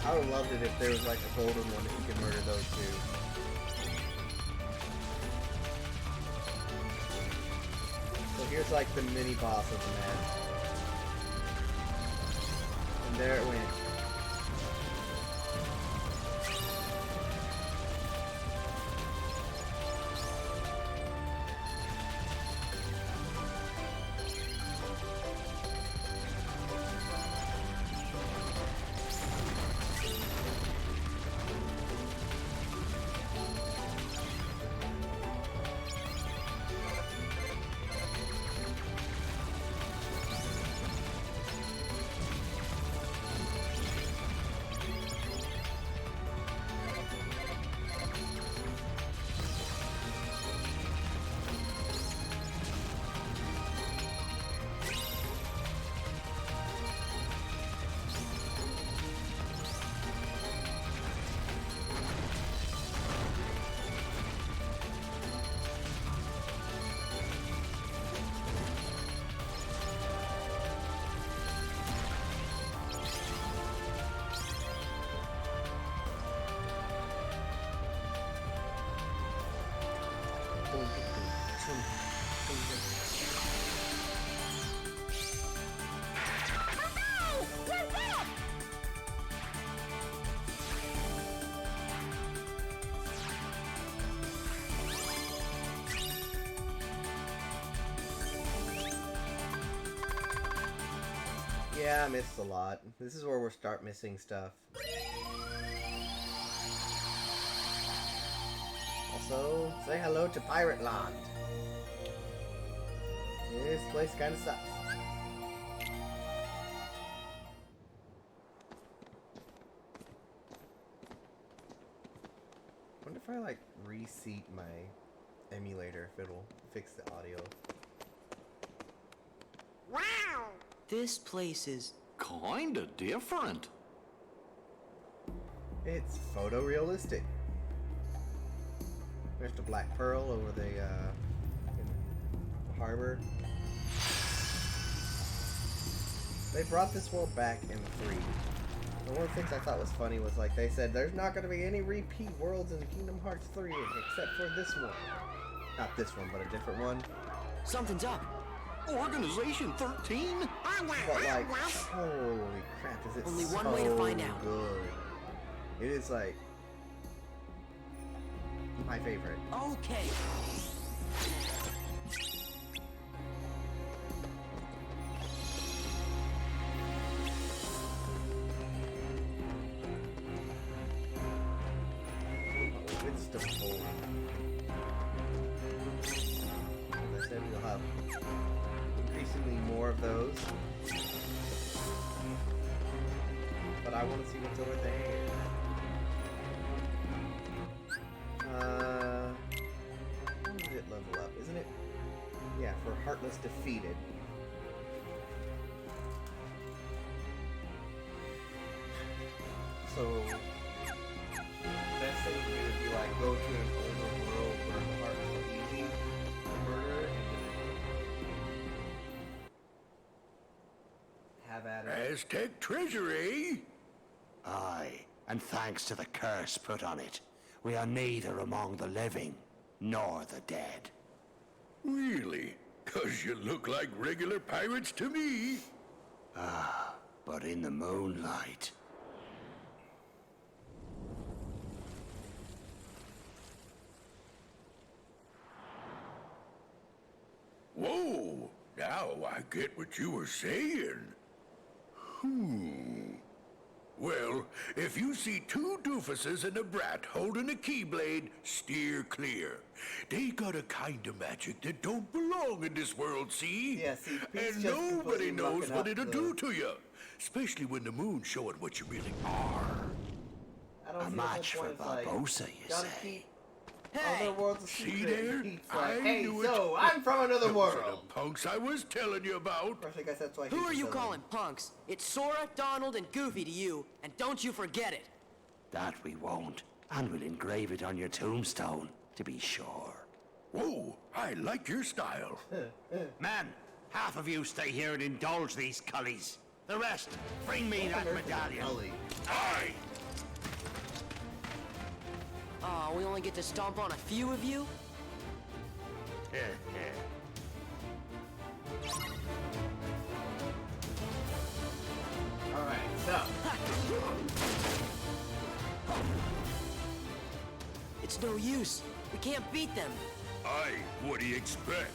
I would have loved it if there was like a golden one that you could murder those two. So here's like the mini boss of the map. And there it went. Yeah, I missed a lot. This is where we'll start missing stuff. Also, say hello to Pirate Land. This place kind of sucks. Wonder if I like reseat my emulator, if it'll fix the audio. Wow! This place is... Kinda different. It's photorealistic. There's the Black Pearl over the harbor. They brought this world back in 3. And one of the things I thought was funny was like they said there's not going to be any repeat worlds in Kingdom Hearts 3 except for this one. Not this one, but a different one. Something's up. Organization 13? But like, holy crap, is it Only so one way to find out. good. It is like my favorite. Okay. It's the full. As I said, we'll have increasingly more of those. But I want to see what's over there. When did it level up? Isn't it? Yeah, for Heartless Defeated. So, best thing to do would be like go to an older world where the hearts are easy to murder and have at it. Aztec treasury? Aye, and thanks to the curse put on it, we are neither among the living nor the dead. Really? 'Cause you look like regular pirates to me. Ah, but in the moonlight. Whoa! Now I get what you were saying. Well, if you see 2 doofuses and a brat holding a keyblade, steer clear. They got a kind of magic that don't belong in this world, see? Yeah, see, Pete's and just nobody completely knows mucking what up it'll the- do to you. Especially when the moon's showing what you really are. I don't A see match the for point. It's like, Barbossa, you gotta say? keep Hey! other worlds a See secret. there? Pete's like, I hey, knew so it. I'm from another Those are world. the punks I was telling you about. I guess that's why Who he's are you the villain. calling punks? It's Sora, Donald, and Goofy to you, and don't you forget it. That we won't. And we'll engrave it on your tombstone, to be sure. Whoa, I like your style. Man, half of you stay here and indulge these cullies. The rest, bring me that medallion. Ellie. Aye. Aw, we only get to stomp on a few of you? Alright, so. It's no use. We can't beat them. Aye, what do you expect?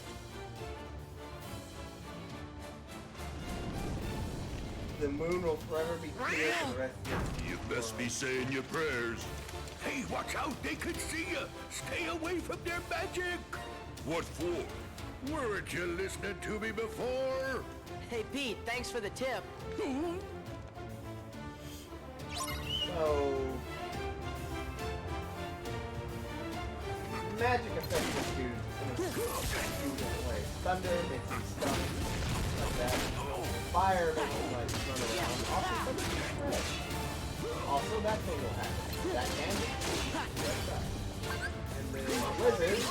The moon will forever be clear for the rest of You best be saying your prayers. Hey, watch out, they could see you. Stay away from their magic. What for? Weren't you listening to me before? Hey, Pete, thanks for the tip. So, magic affects this dude in a few different ways. Thunder makes him stun, like that. Fire makes him like run around. Also, thunder makes him red. Also, that thing will happen. That can be red side. And then Blizzard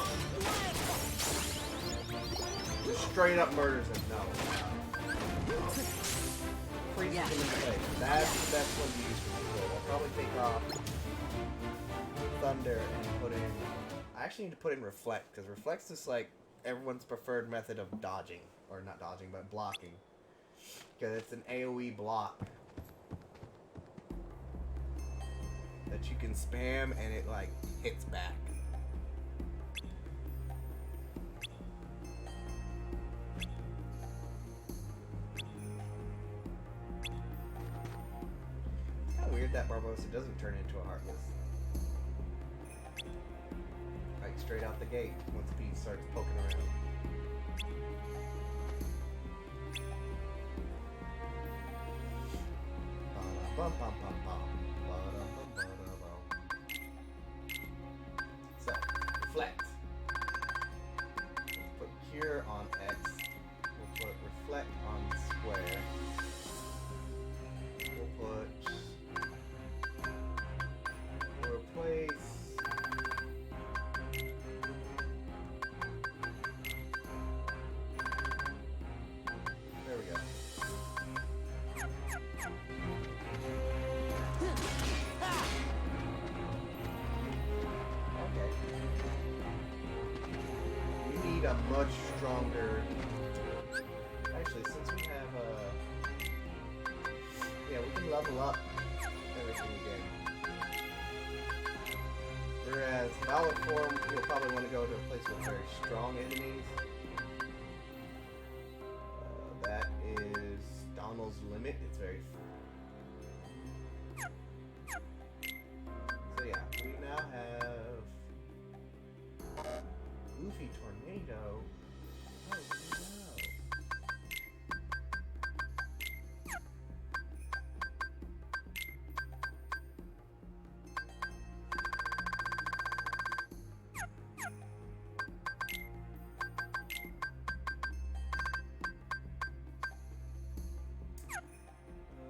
just straight up murders him. No. Freezes him in place. That's the best one to use for this build. I'll probably take off Thunder and put in... I actually need to put in Reflect, because Reflect's just like everyone's preferred method of dodging. Or not dodging, but blocking. Because it's an AoE block that you can spam and it like hits back. weird that Barbosa doesn't turn into a Heartless. Like straight out the gate once Pete starts poking around. So, reflect. We'll put cure on X. We'll put reflect on square. We'll replace. There we go. Okay. We need a much stronger. Actually, since we have yeah, we can level up everything again. Whereas Valor form, you'll probably want to go to a place with very strong enemies. That is Donald's limit. It's very. So yeah, we now have Goofy Tornado. Oh no.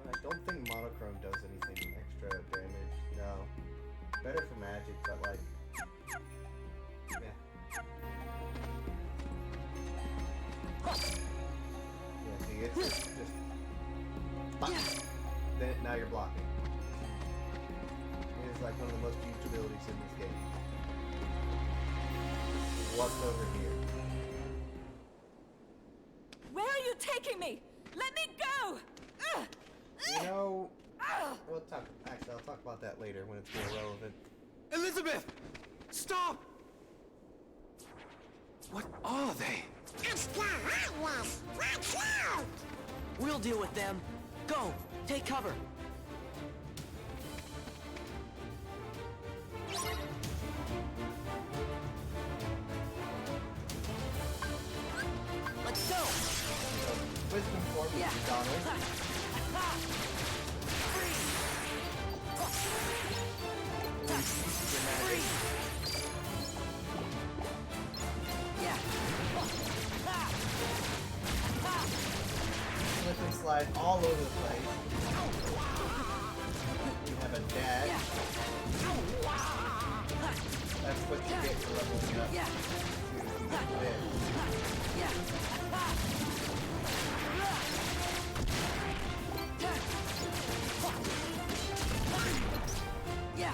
I don't think monochrome does anything extra damage. No. Better for magic, but like, yeah. Yeah, see, it's just bang. Then now you're blocking. It is like one of the most used abilities in this game. What's over here? Where are you taking me? Let me go! You know, we'll talk. Actually, I'll talk about that later when it's more relevant. Elizabeth! Stop! What are they? It's the Heartless! Watch out! We'll deal with them. Go! Take cover! Let's go! Wisdom form, Yeah. Donald. Yeah. Slip and slide all over the place. You have a dash. Yeah. That's what you get for leveling up. Yeah. Yeah. Yeah.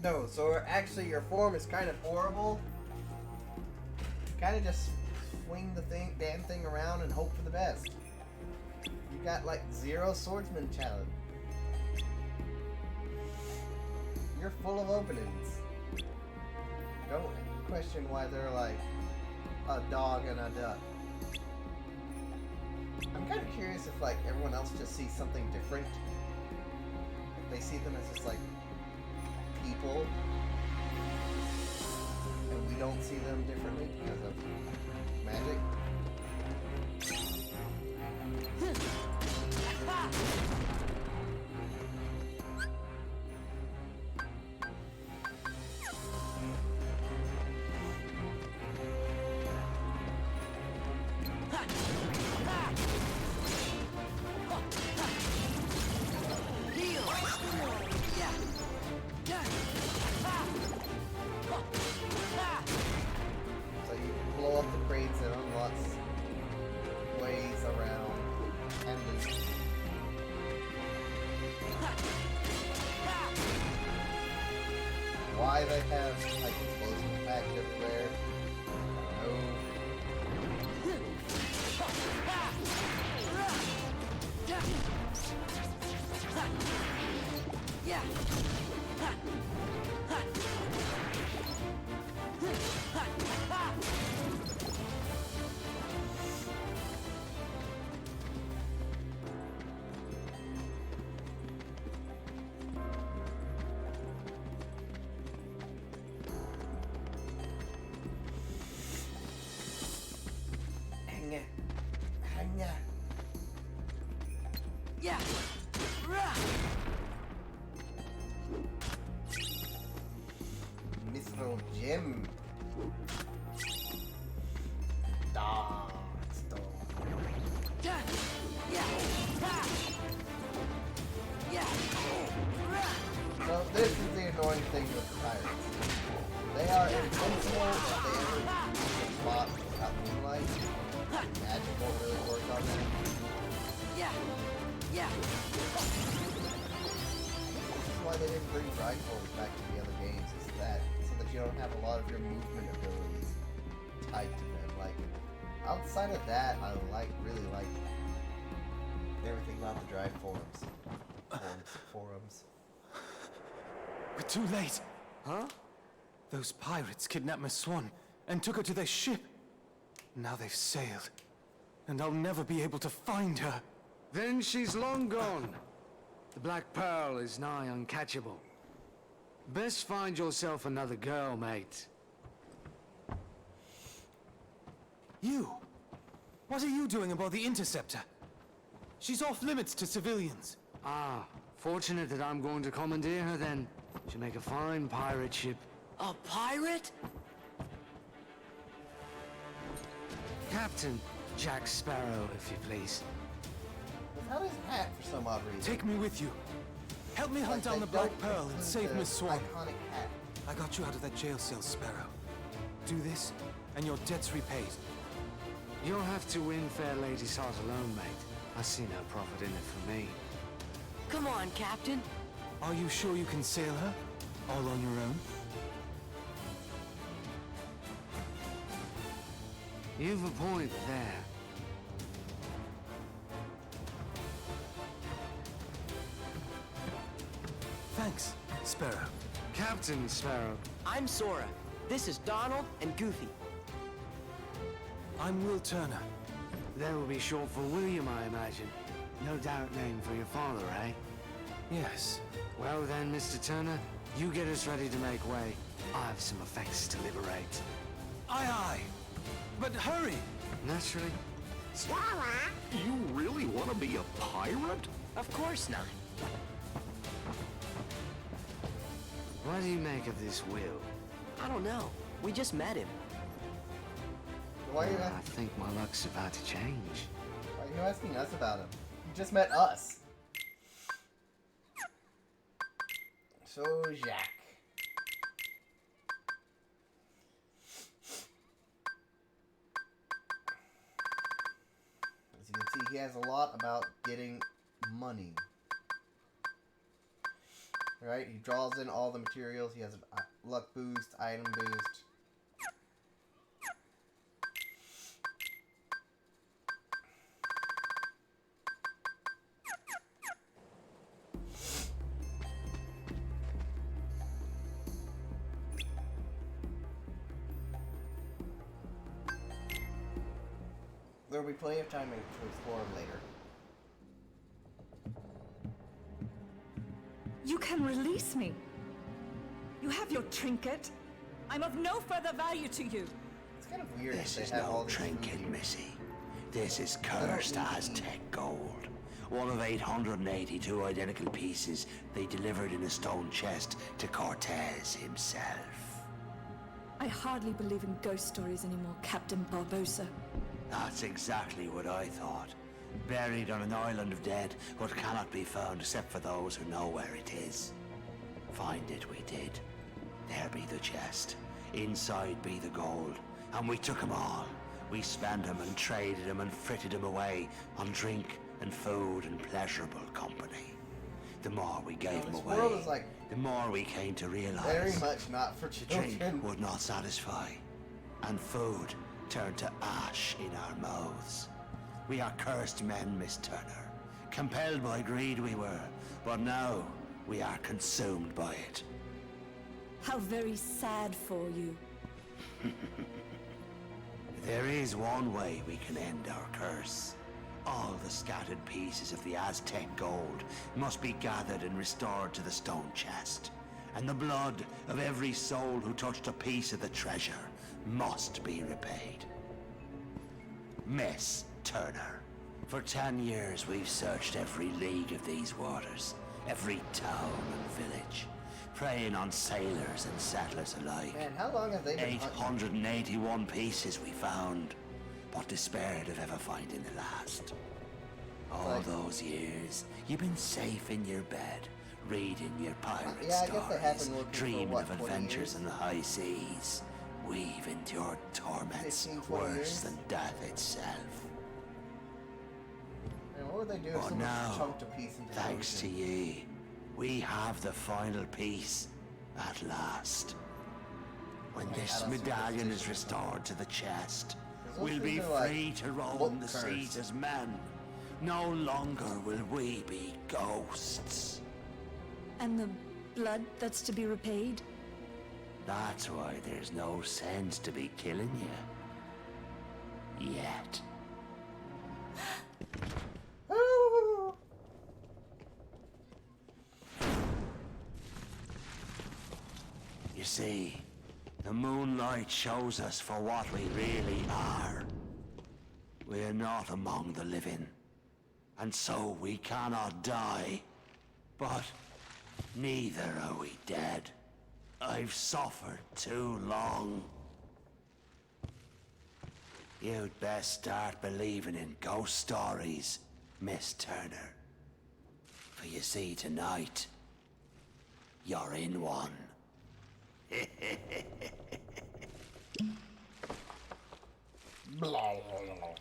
No, so actually your form is kind of horrible. Kind of just swing the damn thing around and hope for the best. You got like 0 swordsman challenge. You're full of openings. Don't question why they're like a dog and a duck. I'm kind of curious if like everyone else just sees something different. If they see them as just like people, and we don't see them differently because of magic. So you blow up the crates and unlock why they have like explosive packs everywhere. I don't know. Hanya. Yeah. Mr. Jim. Da. Stop. So this is the annoying thing with the pirates. They are invincible if they ever use a spot without moonlight. Magic won't really work on them. This is why they didn't bring Dryforms back to the other games, is that so that you don't have a lot of your movement abilities tied to them. Like outside of that, I really like everything about the Dryforms. Forums. We're too late. Huh? Those pirates kidnapped Miss Swan and took her to their ship. Now they've sailed, and I'll never be able to find her. Then she's long gone. The Black Pearl is nigh uncatchable. Best find yourself another girl, mate. You? What are you doing aboard the Interceptor? She's off limits to civilians. Ah, fortunate that I'm going to commandeer her then. She'll make a fine pirate ship. A pirate? Captain Jack Sparrow, if you please. Without his hat for some odd reason. Take me with you. Help me hunt down the Black Pearl and save Miss Swan. Iconic hat. I got you out of that jail cell, Sparrow. Do this, and your debt's repaid. You'll have to win fair lady's heart alone, mate. I see no profit in it for me. Come on, Captain. Are you sure you can sail her? All on your own? You've a point there. Thanks, Sparrow. Captain Sparrow. I'm Sora. This is Donald and Goofy. I'm Will Turner. That will be short for William, I imagine. No doubt name for your father, eh? Yes. Well then, Mr. Turner, you get us ready to make way. I have some effects to liberate. Aye, aye. But hurry! Naturally. Sora? You really want to be a pirate? Of course not. What do you make of this Will? I don't know. We just met him. Why are you I think my luck's about to change. Why are you asking us about him? You just met us. So, Jack. As you can see, he has a lot about getting money. Right? He draws in all the materials. He has a luck boost, item boost. There will be plenty of time to explore him later. You can release me. You have your trinket. I'm of no further value to you. It's kind of weird. This they is have all no this trinket, food. Missy. This is cursed Aztec gold. One of 882 identical pieces they delivered in a stone chest to Cortez himself. I hardly believe in ghost stories anymore, Captain Barbosa. That's exactly what I thought. Buried on an island of dead, what cannot be found except for those who know where it is. Find it we did. There be the chest. Inside be the gold. And we took 'em all. We spent 'em and traded 'em and fritted 'em away on drink and food and pleasurable company. The more we gave them this away, world is like the more we came to realize very much not for drink children. would not satisfy, and food turned to ash in our mouths. We are cursed men, Miss Turner. Compelled by greed we were, but now we are consumed by it. How very sad for you. There is one way we can end our curse. All the scattered pieces of the Aztec gold must be gathered and restored to the stone chest. And the blood of every soul who touched a piece of the treasure must be repaid. Miss Turner, for 10 years we've searched every league of these waters, every town and village, preying on sailors and settlers alike. Man, how long have they been hunting? 881 pieces we found, but despaired of ever finding the last. All those years, you've been safe in your bed, reading your pirate yeah, I guess they have stories, been looking dreaming for, what, of 20 adventures years? in the high seas. We've endured torments 15, 20 worse years? than death itself. Man, what would they do if But someone now, chunked a piece into the thanks to ocean? ye, we have the final piece at last. When Yeah, this I don't see medallion the is restored to the chest, those we'll be things are like, free to roam look the cursed. seas as men. No longer will we be ghosts. And the blood that's to be repaid? That's why there's no sense to be killing you. Yet. You see, the moonlight shows us for what we really are. We are not among the living, and so we cannot die. But neither are we dead. I've suffered too long. You'd best start believing in ghost stories, Miss Turner. For you see, tonight, you're in one. Blah, blah, blah.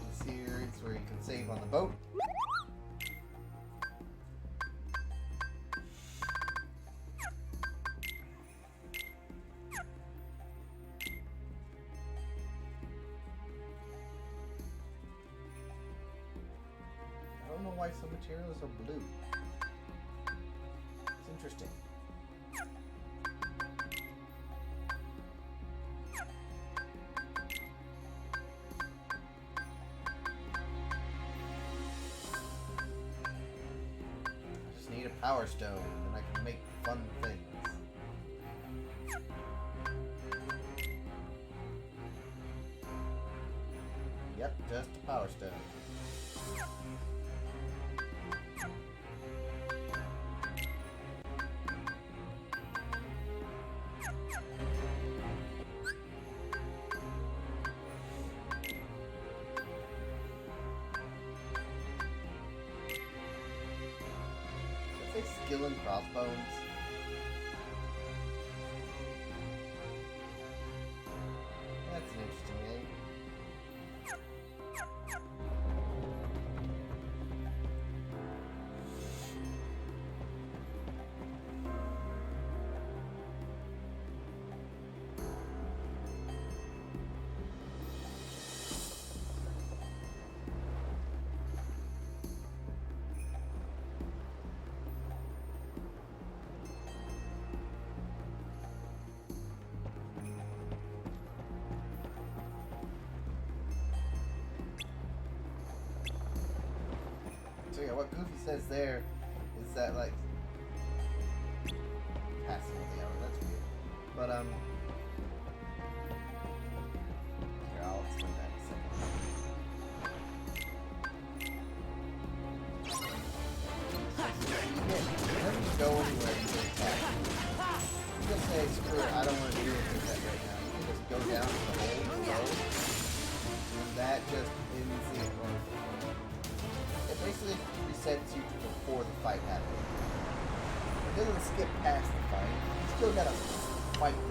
This here is where you can save on the boat. I don't know why some materials are blue. It's interesting. I just need a power stone, and I can make fun things. Yep, just a power stone. Did I say skill and crossbones? That's an interesting name. So yeah, what Goofy says there is that like passing the hour, that's weird. But here, I'll explain that in a second. Whenever you go anywhere, you get attacked. You just say, screw it, I don't want to do anything with that right now. You can just go down to the hole below, and that just ends it. It basically resets you to before the fight happened. doesn't skip past the fight. You still gotta fight them.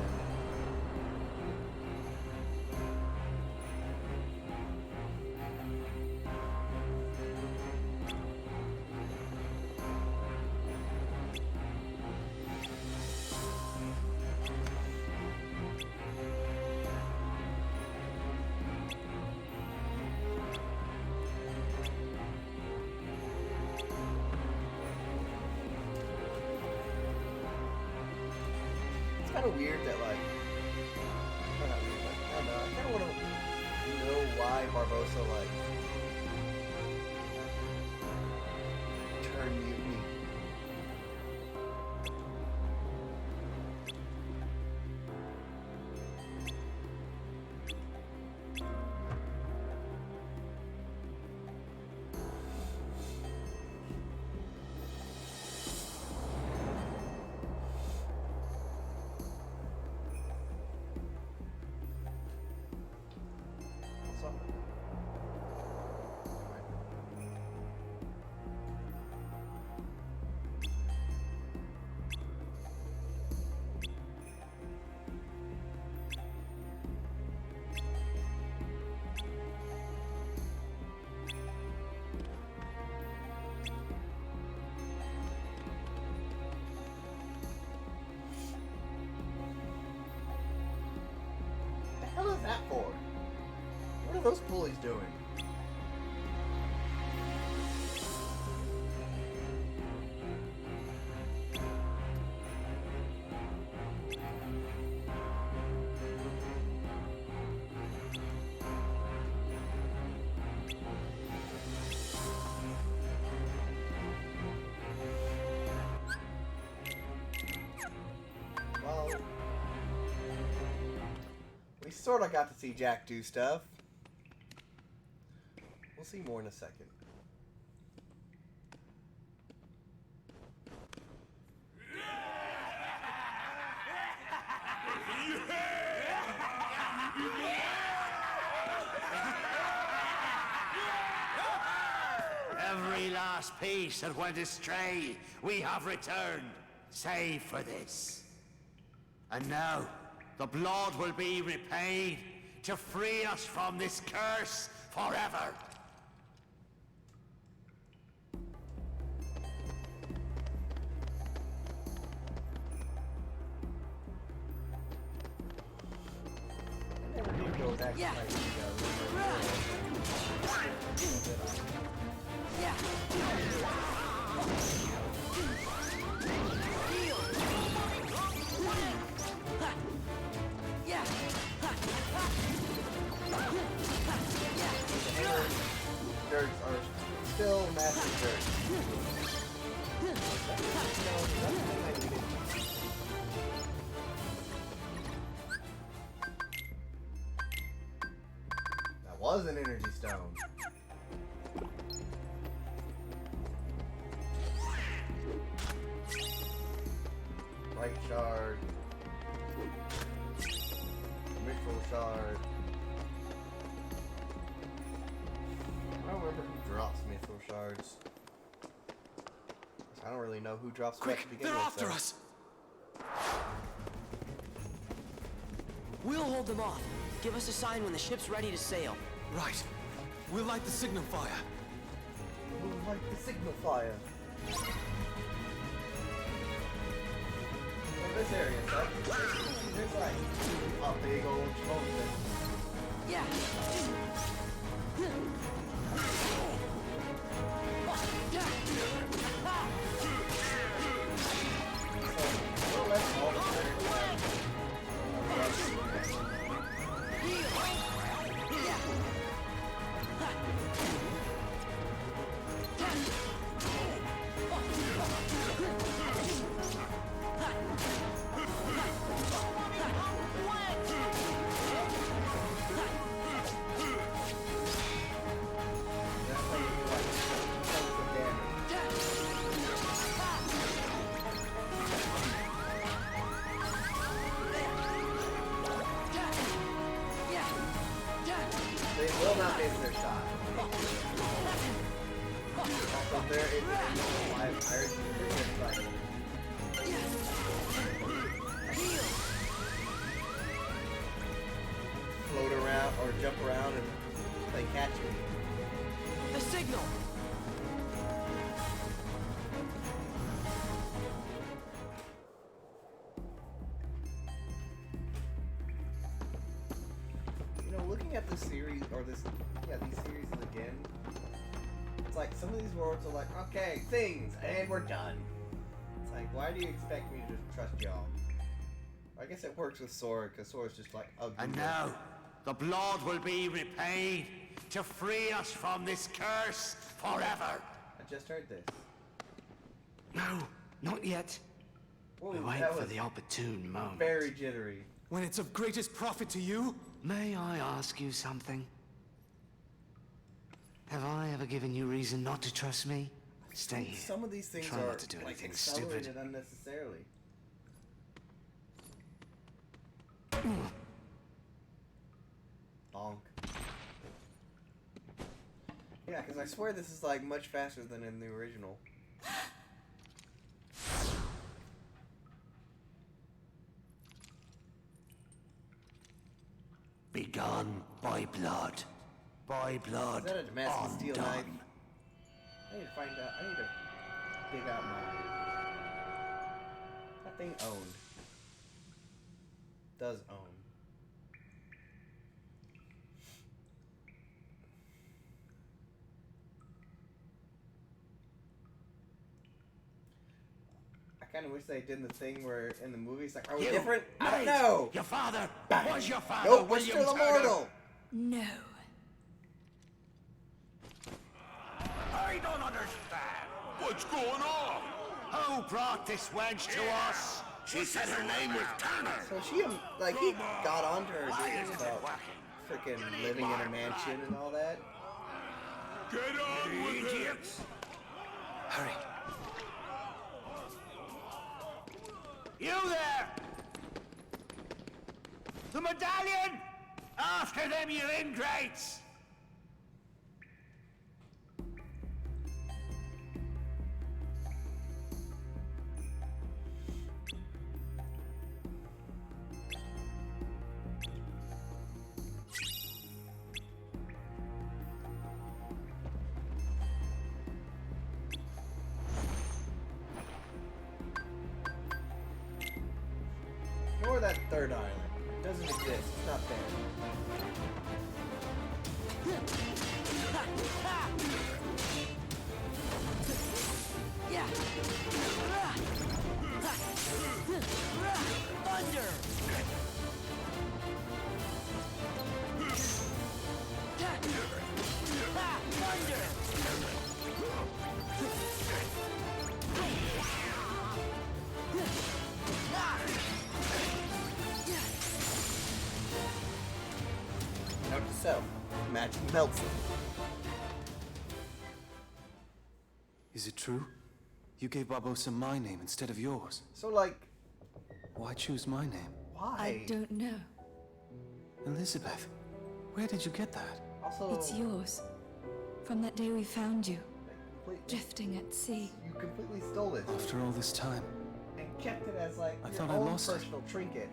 It's kind of weird that, like, well, not weird, but I don't know. I kind of want to know why Barbossa, like, turned mutiny. What the hell is that for? What are those bullies doing? Well, we sort of got to see Jack do stuff. We'll see more in a second. Every last piece that went astray, we have returned, save for this. And now, the blood will be repaid to free us from this curse forever. Yeah. Dirts are still massive dirts. That was an energy stone. Right shard. Mithril shard. I don't remember who drops mithril shards. I don't really know who drops what to begin They're with. after us! We'll hold them off. Give us a sign when the ship's ready to sail. Right. We'll light the signal fire. We'll light the signal fire. In this area, so there's like a big old mountain. Yeah. We'll let all the players they will not miss their shot. Also, there is a live Irish fight. or jump around and play catch. The signal! You know, looking at this series, or these series again, it's like some of these worlds are like, okay, things, and we're done. It's like, why do you expect me to just trust y'all? I guess it works with Sora, because Sora's just like ugly. And now, the blood will be repaid to free us from this curse forever. I just heard this. No, not yet. Whoa, We wait that for was the opportune moment. very jittery. When it's of greatest profit to you? May I ask you something? Have I ever given you reason not to trust me? Stay here. Some of these things Try are not to do like anything accelerated stupid. unnecessarily. Bonk. Yeah, because I swear this is like much faster than in the original. Begone by blood. By blood. Is that a Damascus steel undone. knife? I need to find out. I need to dig out my. That thing owned. Does own. I kind of wish they did the thing where in the movies, like, are we You, different? I don't mate, know. Your father Bang. was your father. Nope, we're William still Turner. immortal. No. I don't understand. What's going on? Who brought this wench to us? She said her name was Turner. So she, like, he got onto her, didn't he, about freaking living in a mansion and all that. Get on with it! Idiots. Hurry. You there! The medallion! After them, you ingrates! Ignore that third island. It doesn't exist. It's not there. Yeah. Thunder. Note to self. Magic melts it. Is it true? You gave Barbosa my name instead of yours. So, like, Why choose my name? why? I don't know. Elizabeth, where did you get that? Also, It's yours. From that day we found you, complete- drifting at sea. you completely stole it After all this time, and kept it as like I your thought I own lost it. personal trinket.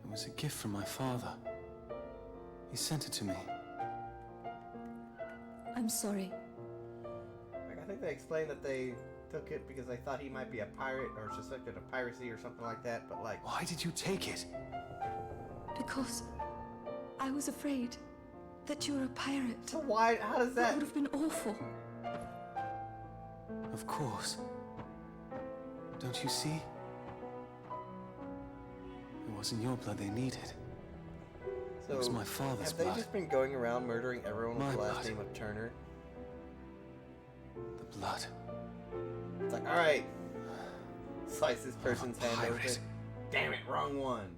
it was a gift from my father. He sent it to me. I'm sorry. Like, I think they explained that they took it because they thought he might be a pirate or suspected of piracy or something like that. But like, Why did you take it? Because I was afraid that you were a pirate. so why? How does That that? would have been awful. Of course. Don't you see? It wasn't your blood they needed. So, It was my father's have they blood. just been going around murdering everyone with My the last blood. name of Turner? The blood. It's like, all right, slice this person's hand pirate. open. Damn it, wrong one.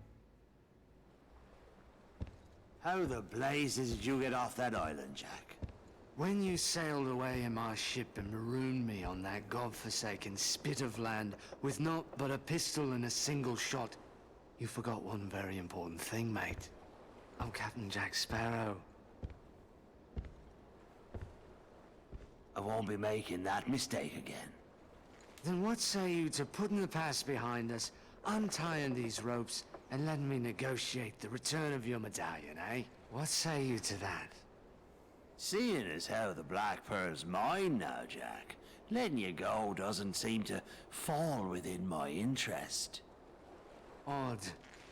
How the blazes did you get off that island, Jack? When you sailed away in my ship and marooned me on that godforsaken spit of land with naught but a pistol and a single shot, you forgot one very important thing, mate. I'm Captain Jack Sparrow. I won't be making that mistake again. Then what say you to putting the past behind us, untying these ropes, and let me negotiate the return of your medallion, eh? What say you to that? Seeing as how the Black Pearl's mine now, Jack, letting you go doesn't seem to fall within my interest. Odd.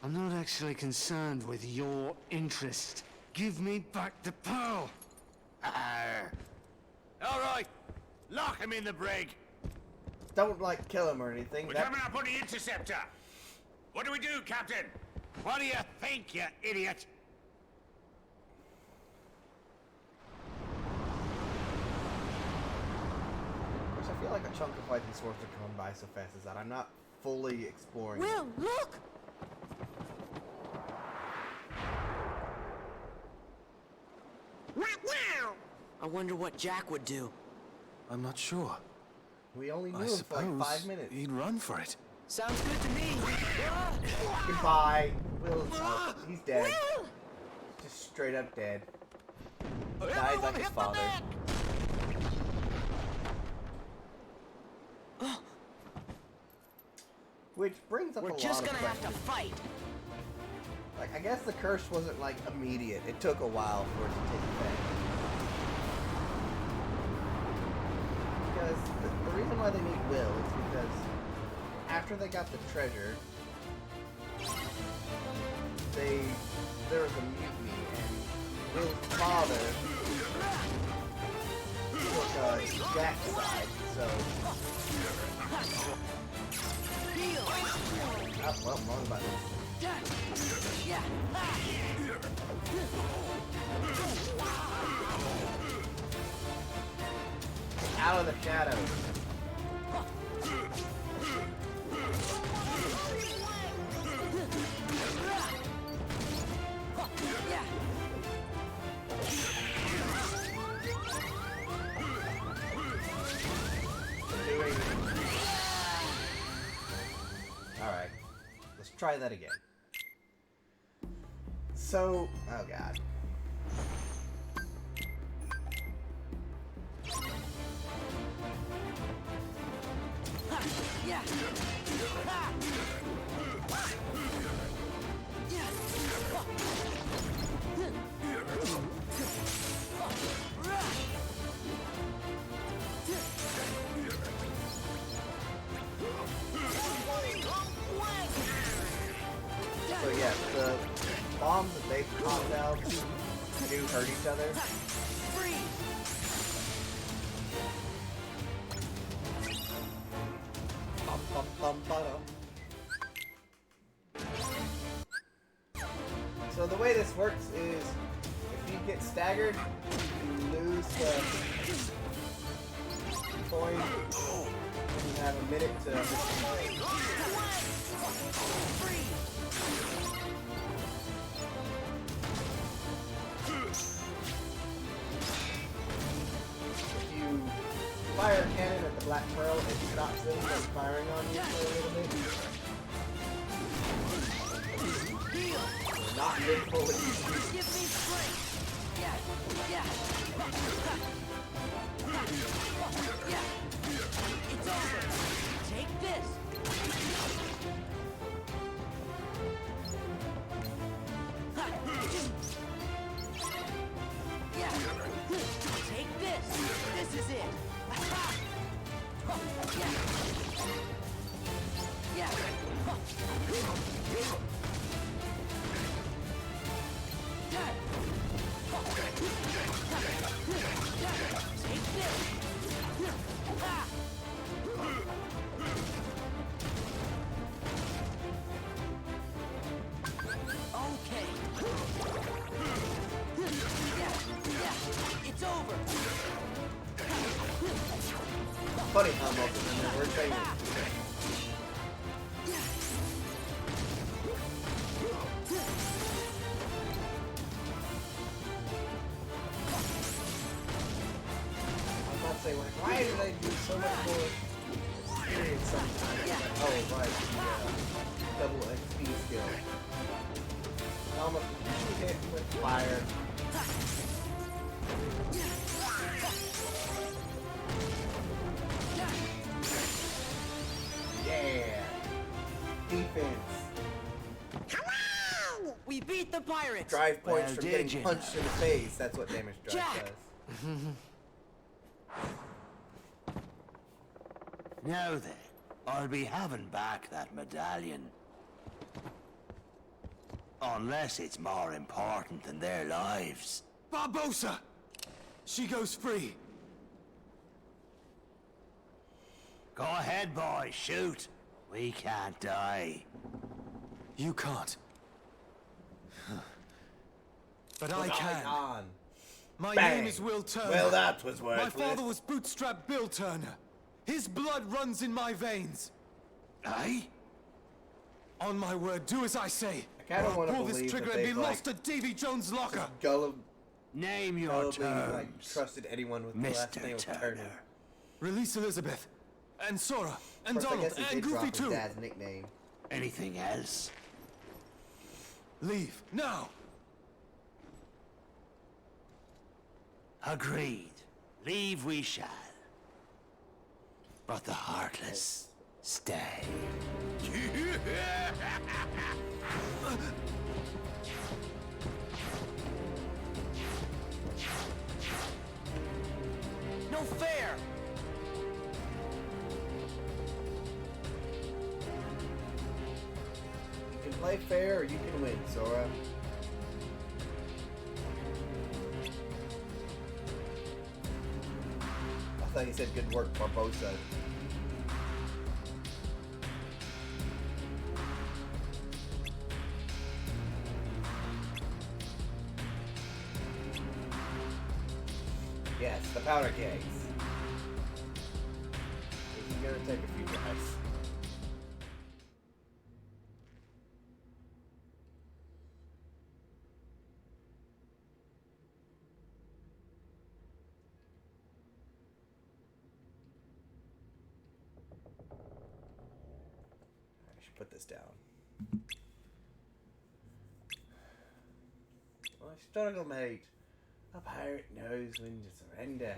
I'm not actually concerned with your interest. Give me back the pearl! All right, lock him in the brig. Don't, like, kill him or anything. We're That- coming up on the interceptor. What do we do, Captain? What do you think, you idiot? Of course, I feel like a chunk of Lightning Swords are coming by so fast as that. I'm not fully exploring. Will, look! What now? I wonder what Jack would do. I'm not sure. We only knew I him for suppose like 5 minutes. he'd run for it. Sounds good to me. Goodbye. Will's out. He's dead. Just straight up dead. Died like his father. Which brings up a We're lot just of gonna have to questions. fight. Like, I guess the curse wasn't like immediate. It took a while for it to take effect. Because the reason why they need Will is because after they got the treasure, there was a mutiny, and Will's father took Jack's side. So, oh, well, wrong button. Out of the shadows. Alright. Let's try that again. So, oh god. So yeah, the bombs that they popped out do hurt each other. Bum, bum, bum, ba-dum. So the way this works is, if you get staggered, you lose the coin, and you have a minute to... If you fire a cannon at the Black Pearl, it stops them from firing on you for a little bit. Not good bullets. Give me strength. Yeah. It's over. Take this. Yeah. Take this. This is it. Yeah. It's over. Funny how most of them were famous. I was about to say, why do they do so much more experience sometimes? Like, oh, right, the double XP skill. Almost shoot hit with fire. Yeah. Defense. Come beat the pirates! Drive points Well, from did getting you punched know? in the face. That's what damage drive Jack! does. Now then, I'll be having back that medallion. Unless it's more important than their lives. Barbosa! She goes free. Go ahead, boy, shoot. We can't die. You can't. But I can. My Bang. name is Will Turner. Well, that was My worthless. father was Bootstrap Bill Turner. His blood runs in my veins. Aye? On my word, do as I say. I kind of or want to pull this believe trigger that and be they've lost to Davy Jones' locker. Name your Probably terms. like trusted anyone with the last Mr. name of Turner. Turner. Release Elizabeth. And Sora. And Of course, I Donald. guess he And did drop Goofy his too. dad's nickname. Anything else? Leave. Now. Agreed. Leave we shall. But the Heartless stay. No fair! You can play fair or you can win, Sora. I thought you said good work, Barbosa. Yes, the powder kegs. This is gonna take a few tries. I should put this down. My struggle, mate. A pirate knows when to surrender.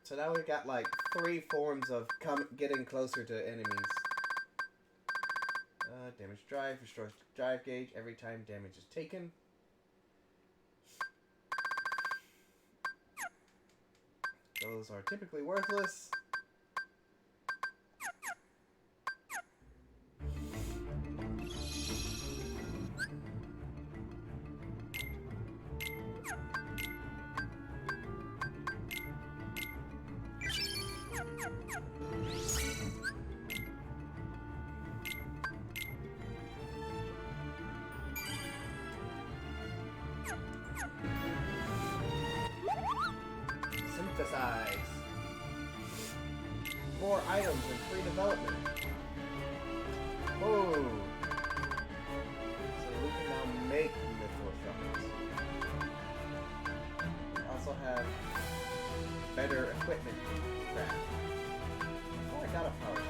So now we've got like 3 forms of getting closer to enemies. Damage drive restores drive gauge every time damage is taken. Those are typically worthless. Synthesize. More items and free development. Oh. So we can now make mythical shovels. We also have better equipment to craft. Oh, I got a power shovel.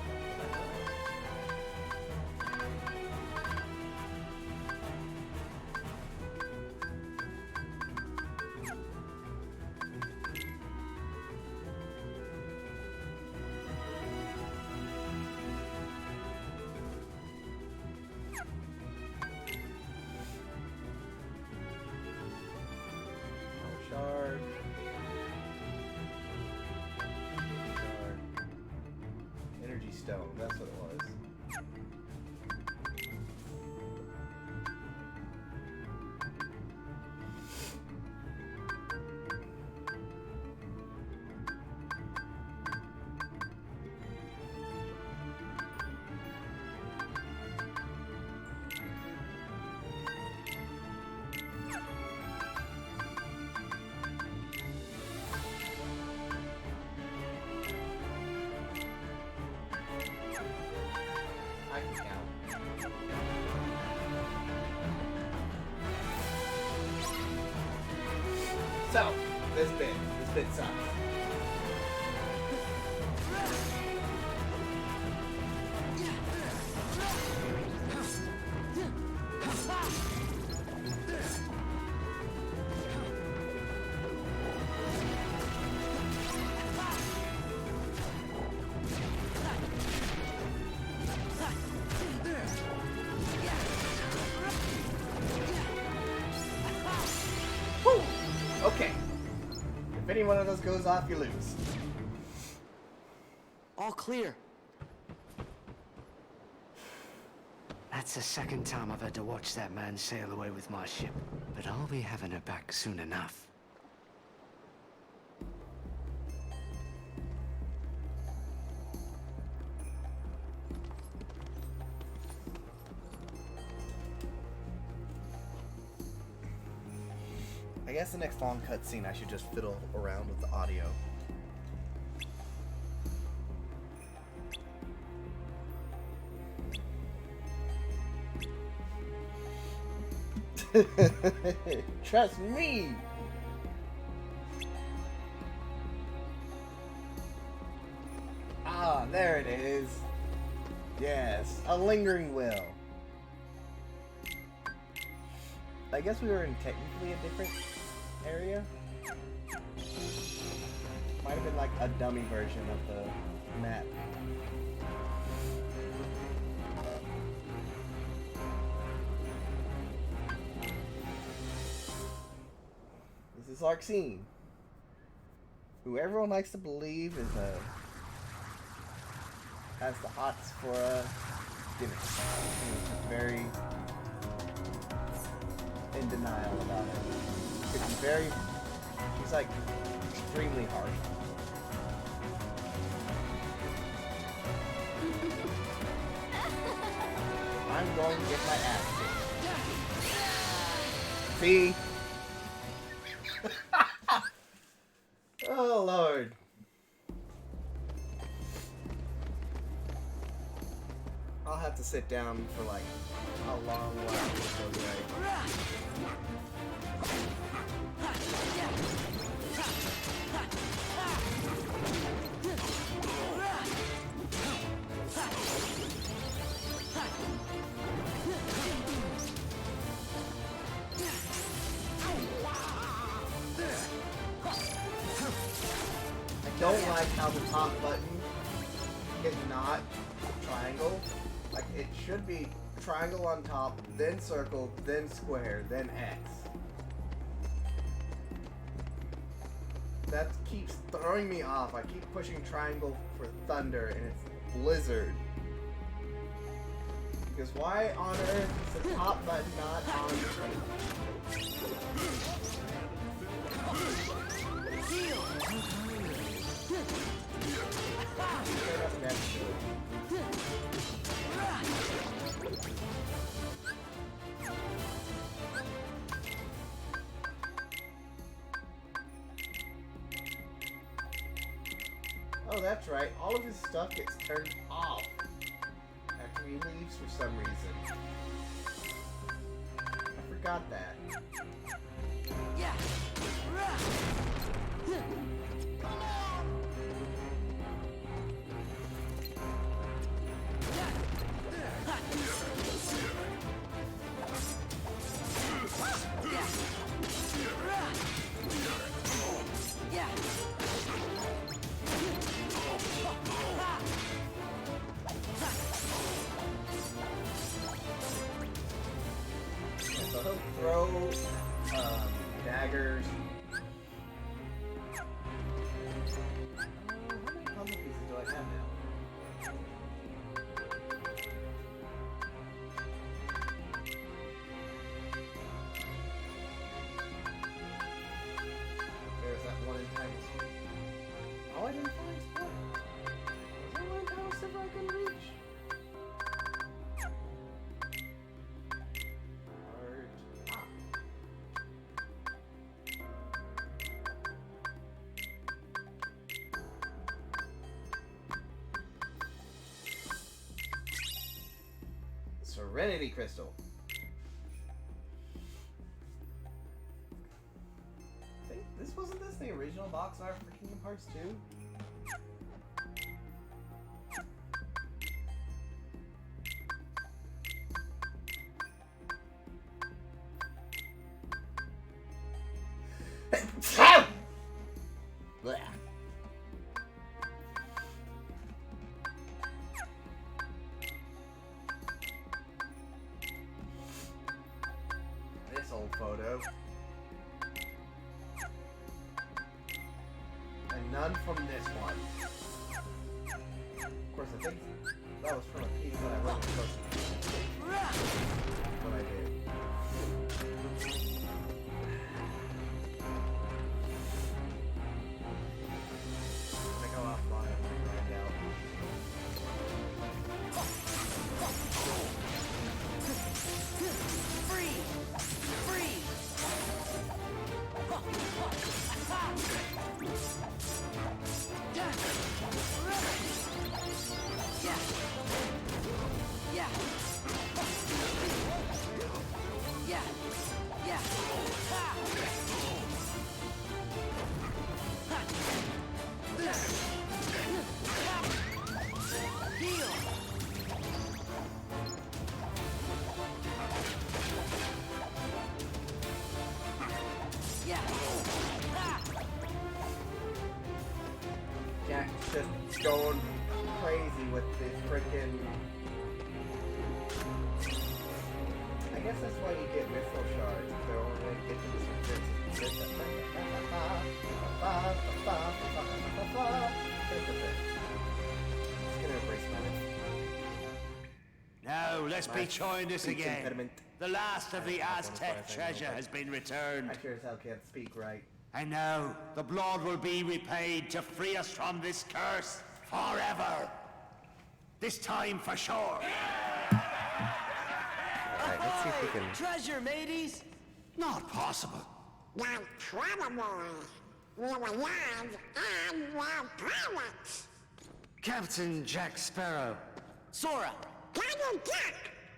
So, this bit sucks. Whew. Okay. If any one of those goes off, you lose. All clear. That's the second time I've had to watch that man sail away with my ship. But I'll be having her back soon enough. I guess the next long cutscene I should just fiddle around with the audio. Trust me! Ah, there it is. Yes, a lingering will. I guess we were in technically a different area. Might have been like a dummy version of the map. This is Larxene, who everyone likes to believe is has the hots for gimmick. She's very in denial about it. She's like extremely harsh. I'm going to get my ass kicked. See? Oh Lord. I'll have to sit down for like a long while before I don't like how the top button is not triangle. Like, it should be triangle on top, then circle, then square, then X. That keeps throwing me off. I keep pushing triangle for thunder, and it's blizzard. Because why on earth is the top button not on Oh, that's right. All of his stuff gets turned off after he leaves for some reason. I forgot that. Yeah. So he'll throw daggers. How many puzzle pieces do I have now? There's that one in Times. Oh, I didn't find split. Is there one in Times Silver I can reach? Serenity Crystal. I think this original box art for Kingdom Hearts 2? Blech. This old photo. And none from this one. Of course, I think that was from a piece that I wrote supposed to be. What I did. I'm gonna go offline and find out. Jack's just going crazy with this freaking. I guess that's why you get mithril shards. If they're only going to get to the It's gonna embrace my Now, let's be trying this speech again. impediment. The last of the Aztec treasure has been returned. I sure as hell can't speak right. And now, the blood will be repaid to free us from this curse forever. This time for sure. Alright, let's see if we can... Treasure, mateys! Not possible. Not probable. We were young and we're pirates. Captain Jack Sparrow. Sora! Daniel Duck!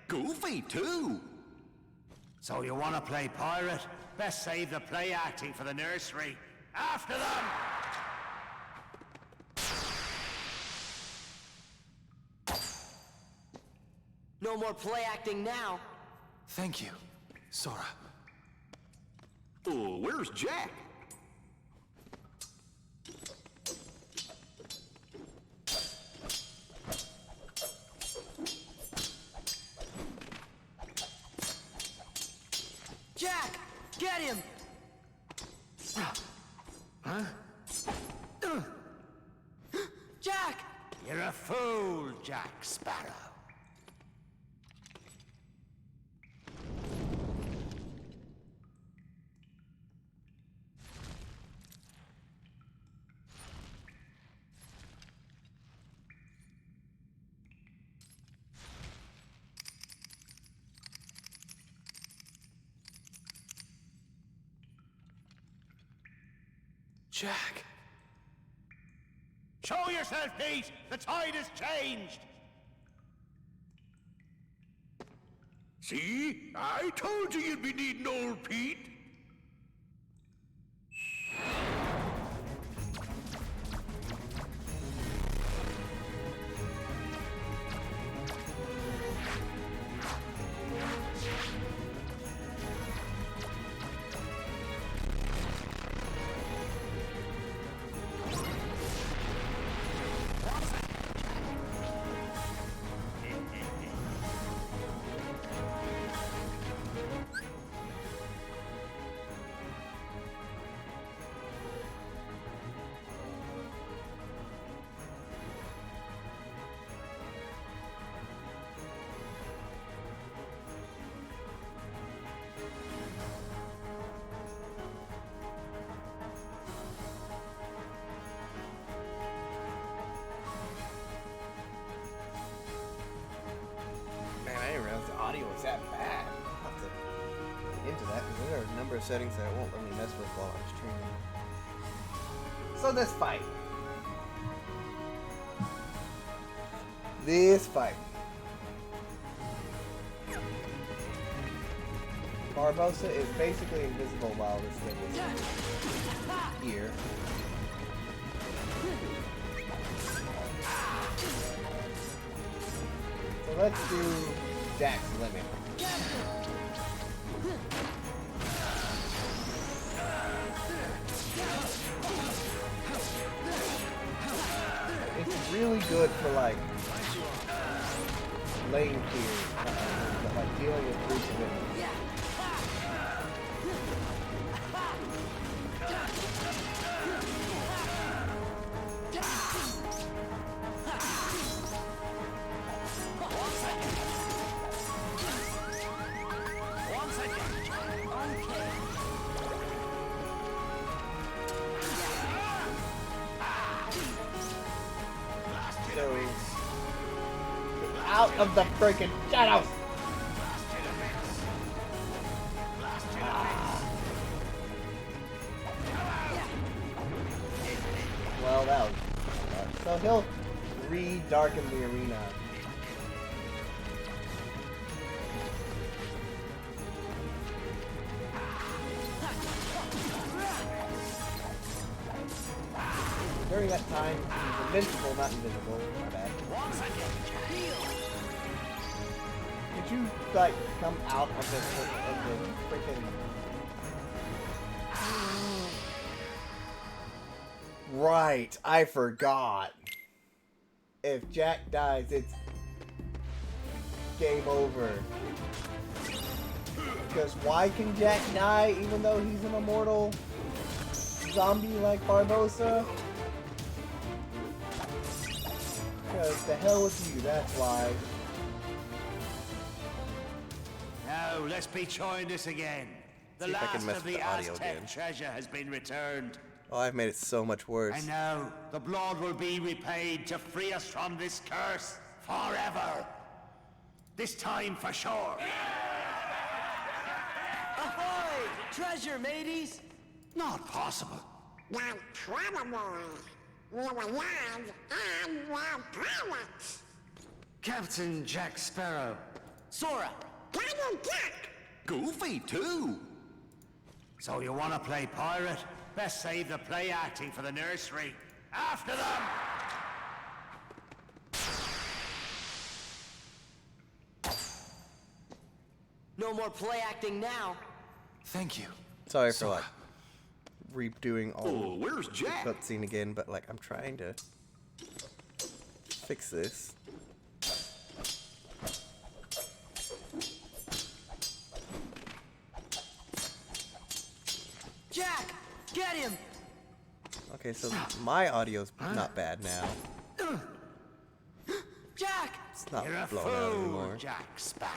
Goofy, too! So you want to play pirate? Best save the play acting for the nursery. After them! No more play acting now. Thank you, Sora. Oh, where's Jack? Jack! Get him! Huh? Jack! You're a fool, Jack Sparrow. Jack! Show yourself, Pete! The tide has changed! See? I told you you'd be needing old Pete. Man, I didn't realize the audio was that bad. I'll have to get into that because there are a number of settings that won't let me mess with while I'm streaming. So this fight. Barbosa is basically invisible while this thing is here. So let's do Jack's limit. It's really good for like lane clear, like dealing with groups of enemies. Out of the freaking shadows! Well, that was so he'll re-darken the arena. During that time, he's invincible, not invisible. My bad. Did you, like, come out of the freaking... Right, I forgot. If Jack dies, it's game over. Because why can Jack die even though he's an immortal zombie like Barbosa? Because the hell with you, that's why. Now, let's be trying this again. The See if I can last mess of with the the audio Aztec again. treasure has been returned. Oh, I've made it so much worse. And now, the blood will be repaid to free us from this curse forever. This time for sure. Ahoy! Treasure, mateys! Not possible. Not probable. We were land and we're pirates. Captain Jack Sparrow. Sora! Captain Jack! Goofy, too. So you want to play pirate? Best save the play acting for the nursery. After them! No more play acting now. Thank you. Sorry for like redoing all Oh, where's the Jack? cutscene again, but like I'm trying to fix this. Jack! Get him! Okay, so my audio's not bad now. Jack! It's not You're a blown out fool, anymore. Jack Sparrow.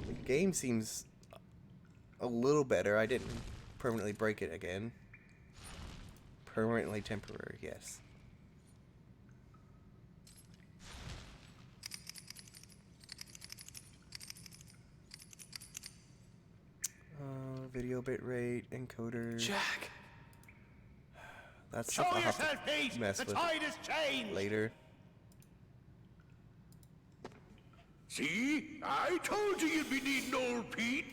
The game seems a little better. I didn't permanently break it again. Permanently temporary, yes. Video bitrate, encoder. Jack! That's Show stuff I'll have yourself, to Pete! mess The with tide has changed! later. See? I told you you'd be needing old Pete.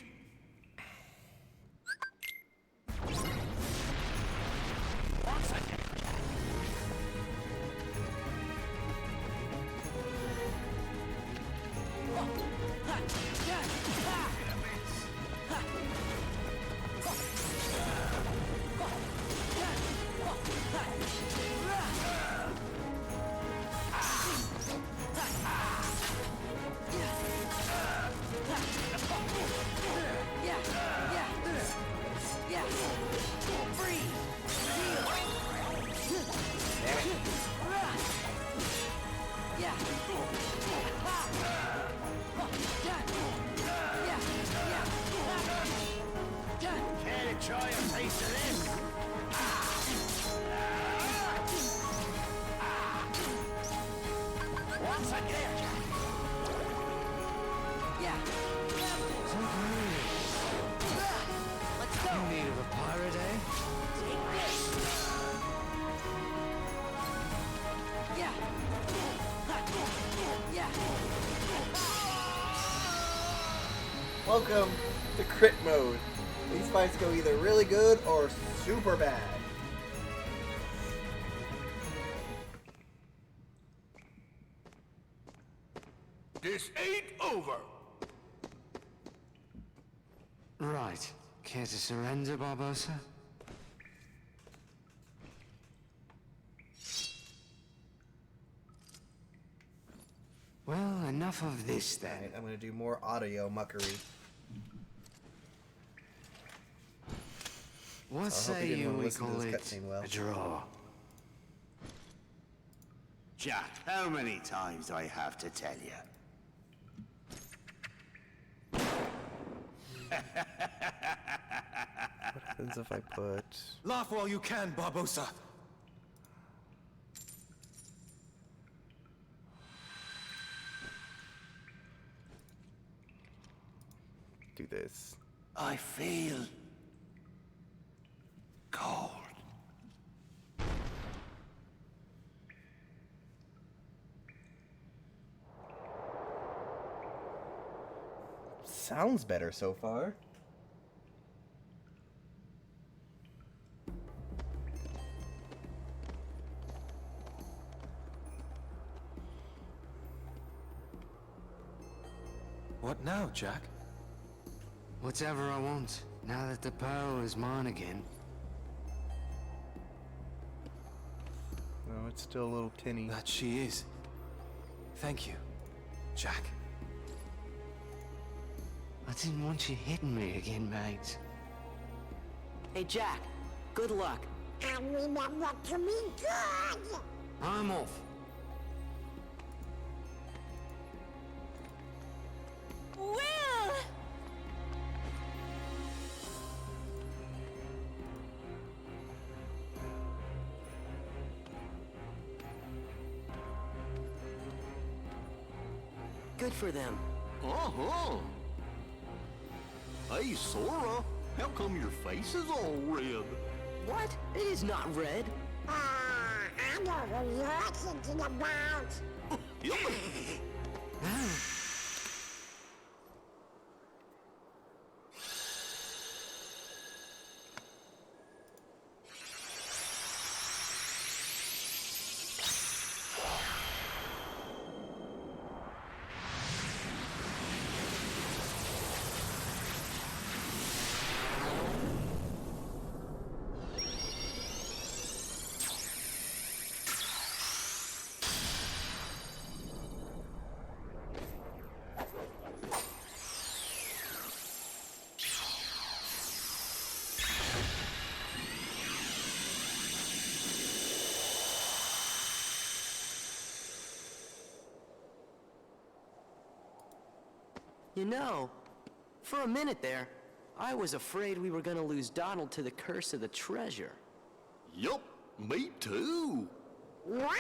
Welcome to crit mode. These fights go either really good or super bad. This ain't over. Right. Care to surrender, Barbosa? Well, enough of this then. Alright, I'm gonna do more audio muckery. What So I hope say you didn't you wanna we listen to call this it cutscene well. a draw? Jack, how many times do I have to tell you? What happens if I put... Laugh while you can, Barbosa. do this? I feel cold. Sounds better so far. What now, Jack? Whatever I want, now that the pearl is mine again. No, it's still a little tinny. That she is. Thank you, Jack. I didn't want you hitting me again, mate. Hey, Jack. Good luck. And remember to be good! I'm off. Will! Good for them. Uh-huh. Hey, Sora, how come your face is all red? What? It is not red. I know who you're thinking about. You know, for a minute there, I was afraid we were gonna lose Donald to the curse of the treasure. Yup, me too. What?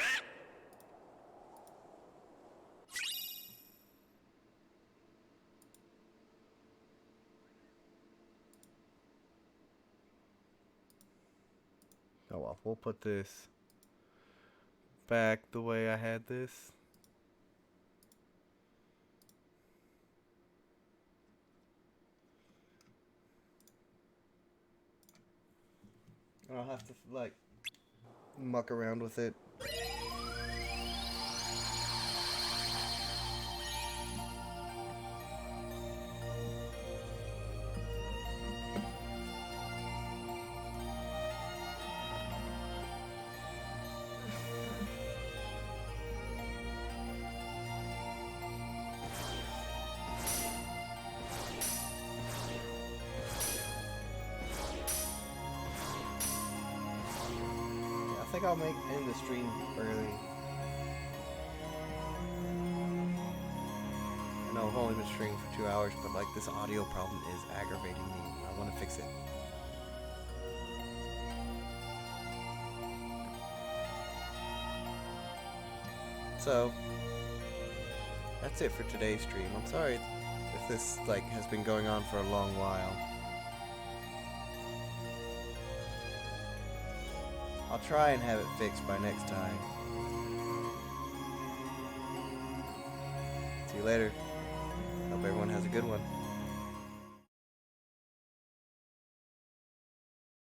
Oh well, we'll put this back the way I had this. I'll have to, like, muck around with it. I think I'll end the stream early. I know I've only been streaming for 2 hours, but like this audio problem is aggravating me. I want to fix it. So that's it for today's stream. I'm sorry if this like has been going on for a long while. I'll try and have it fixed by next time. See you later. Hope everyone has a good one.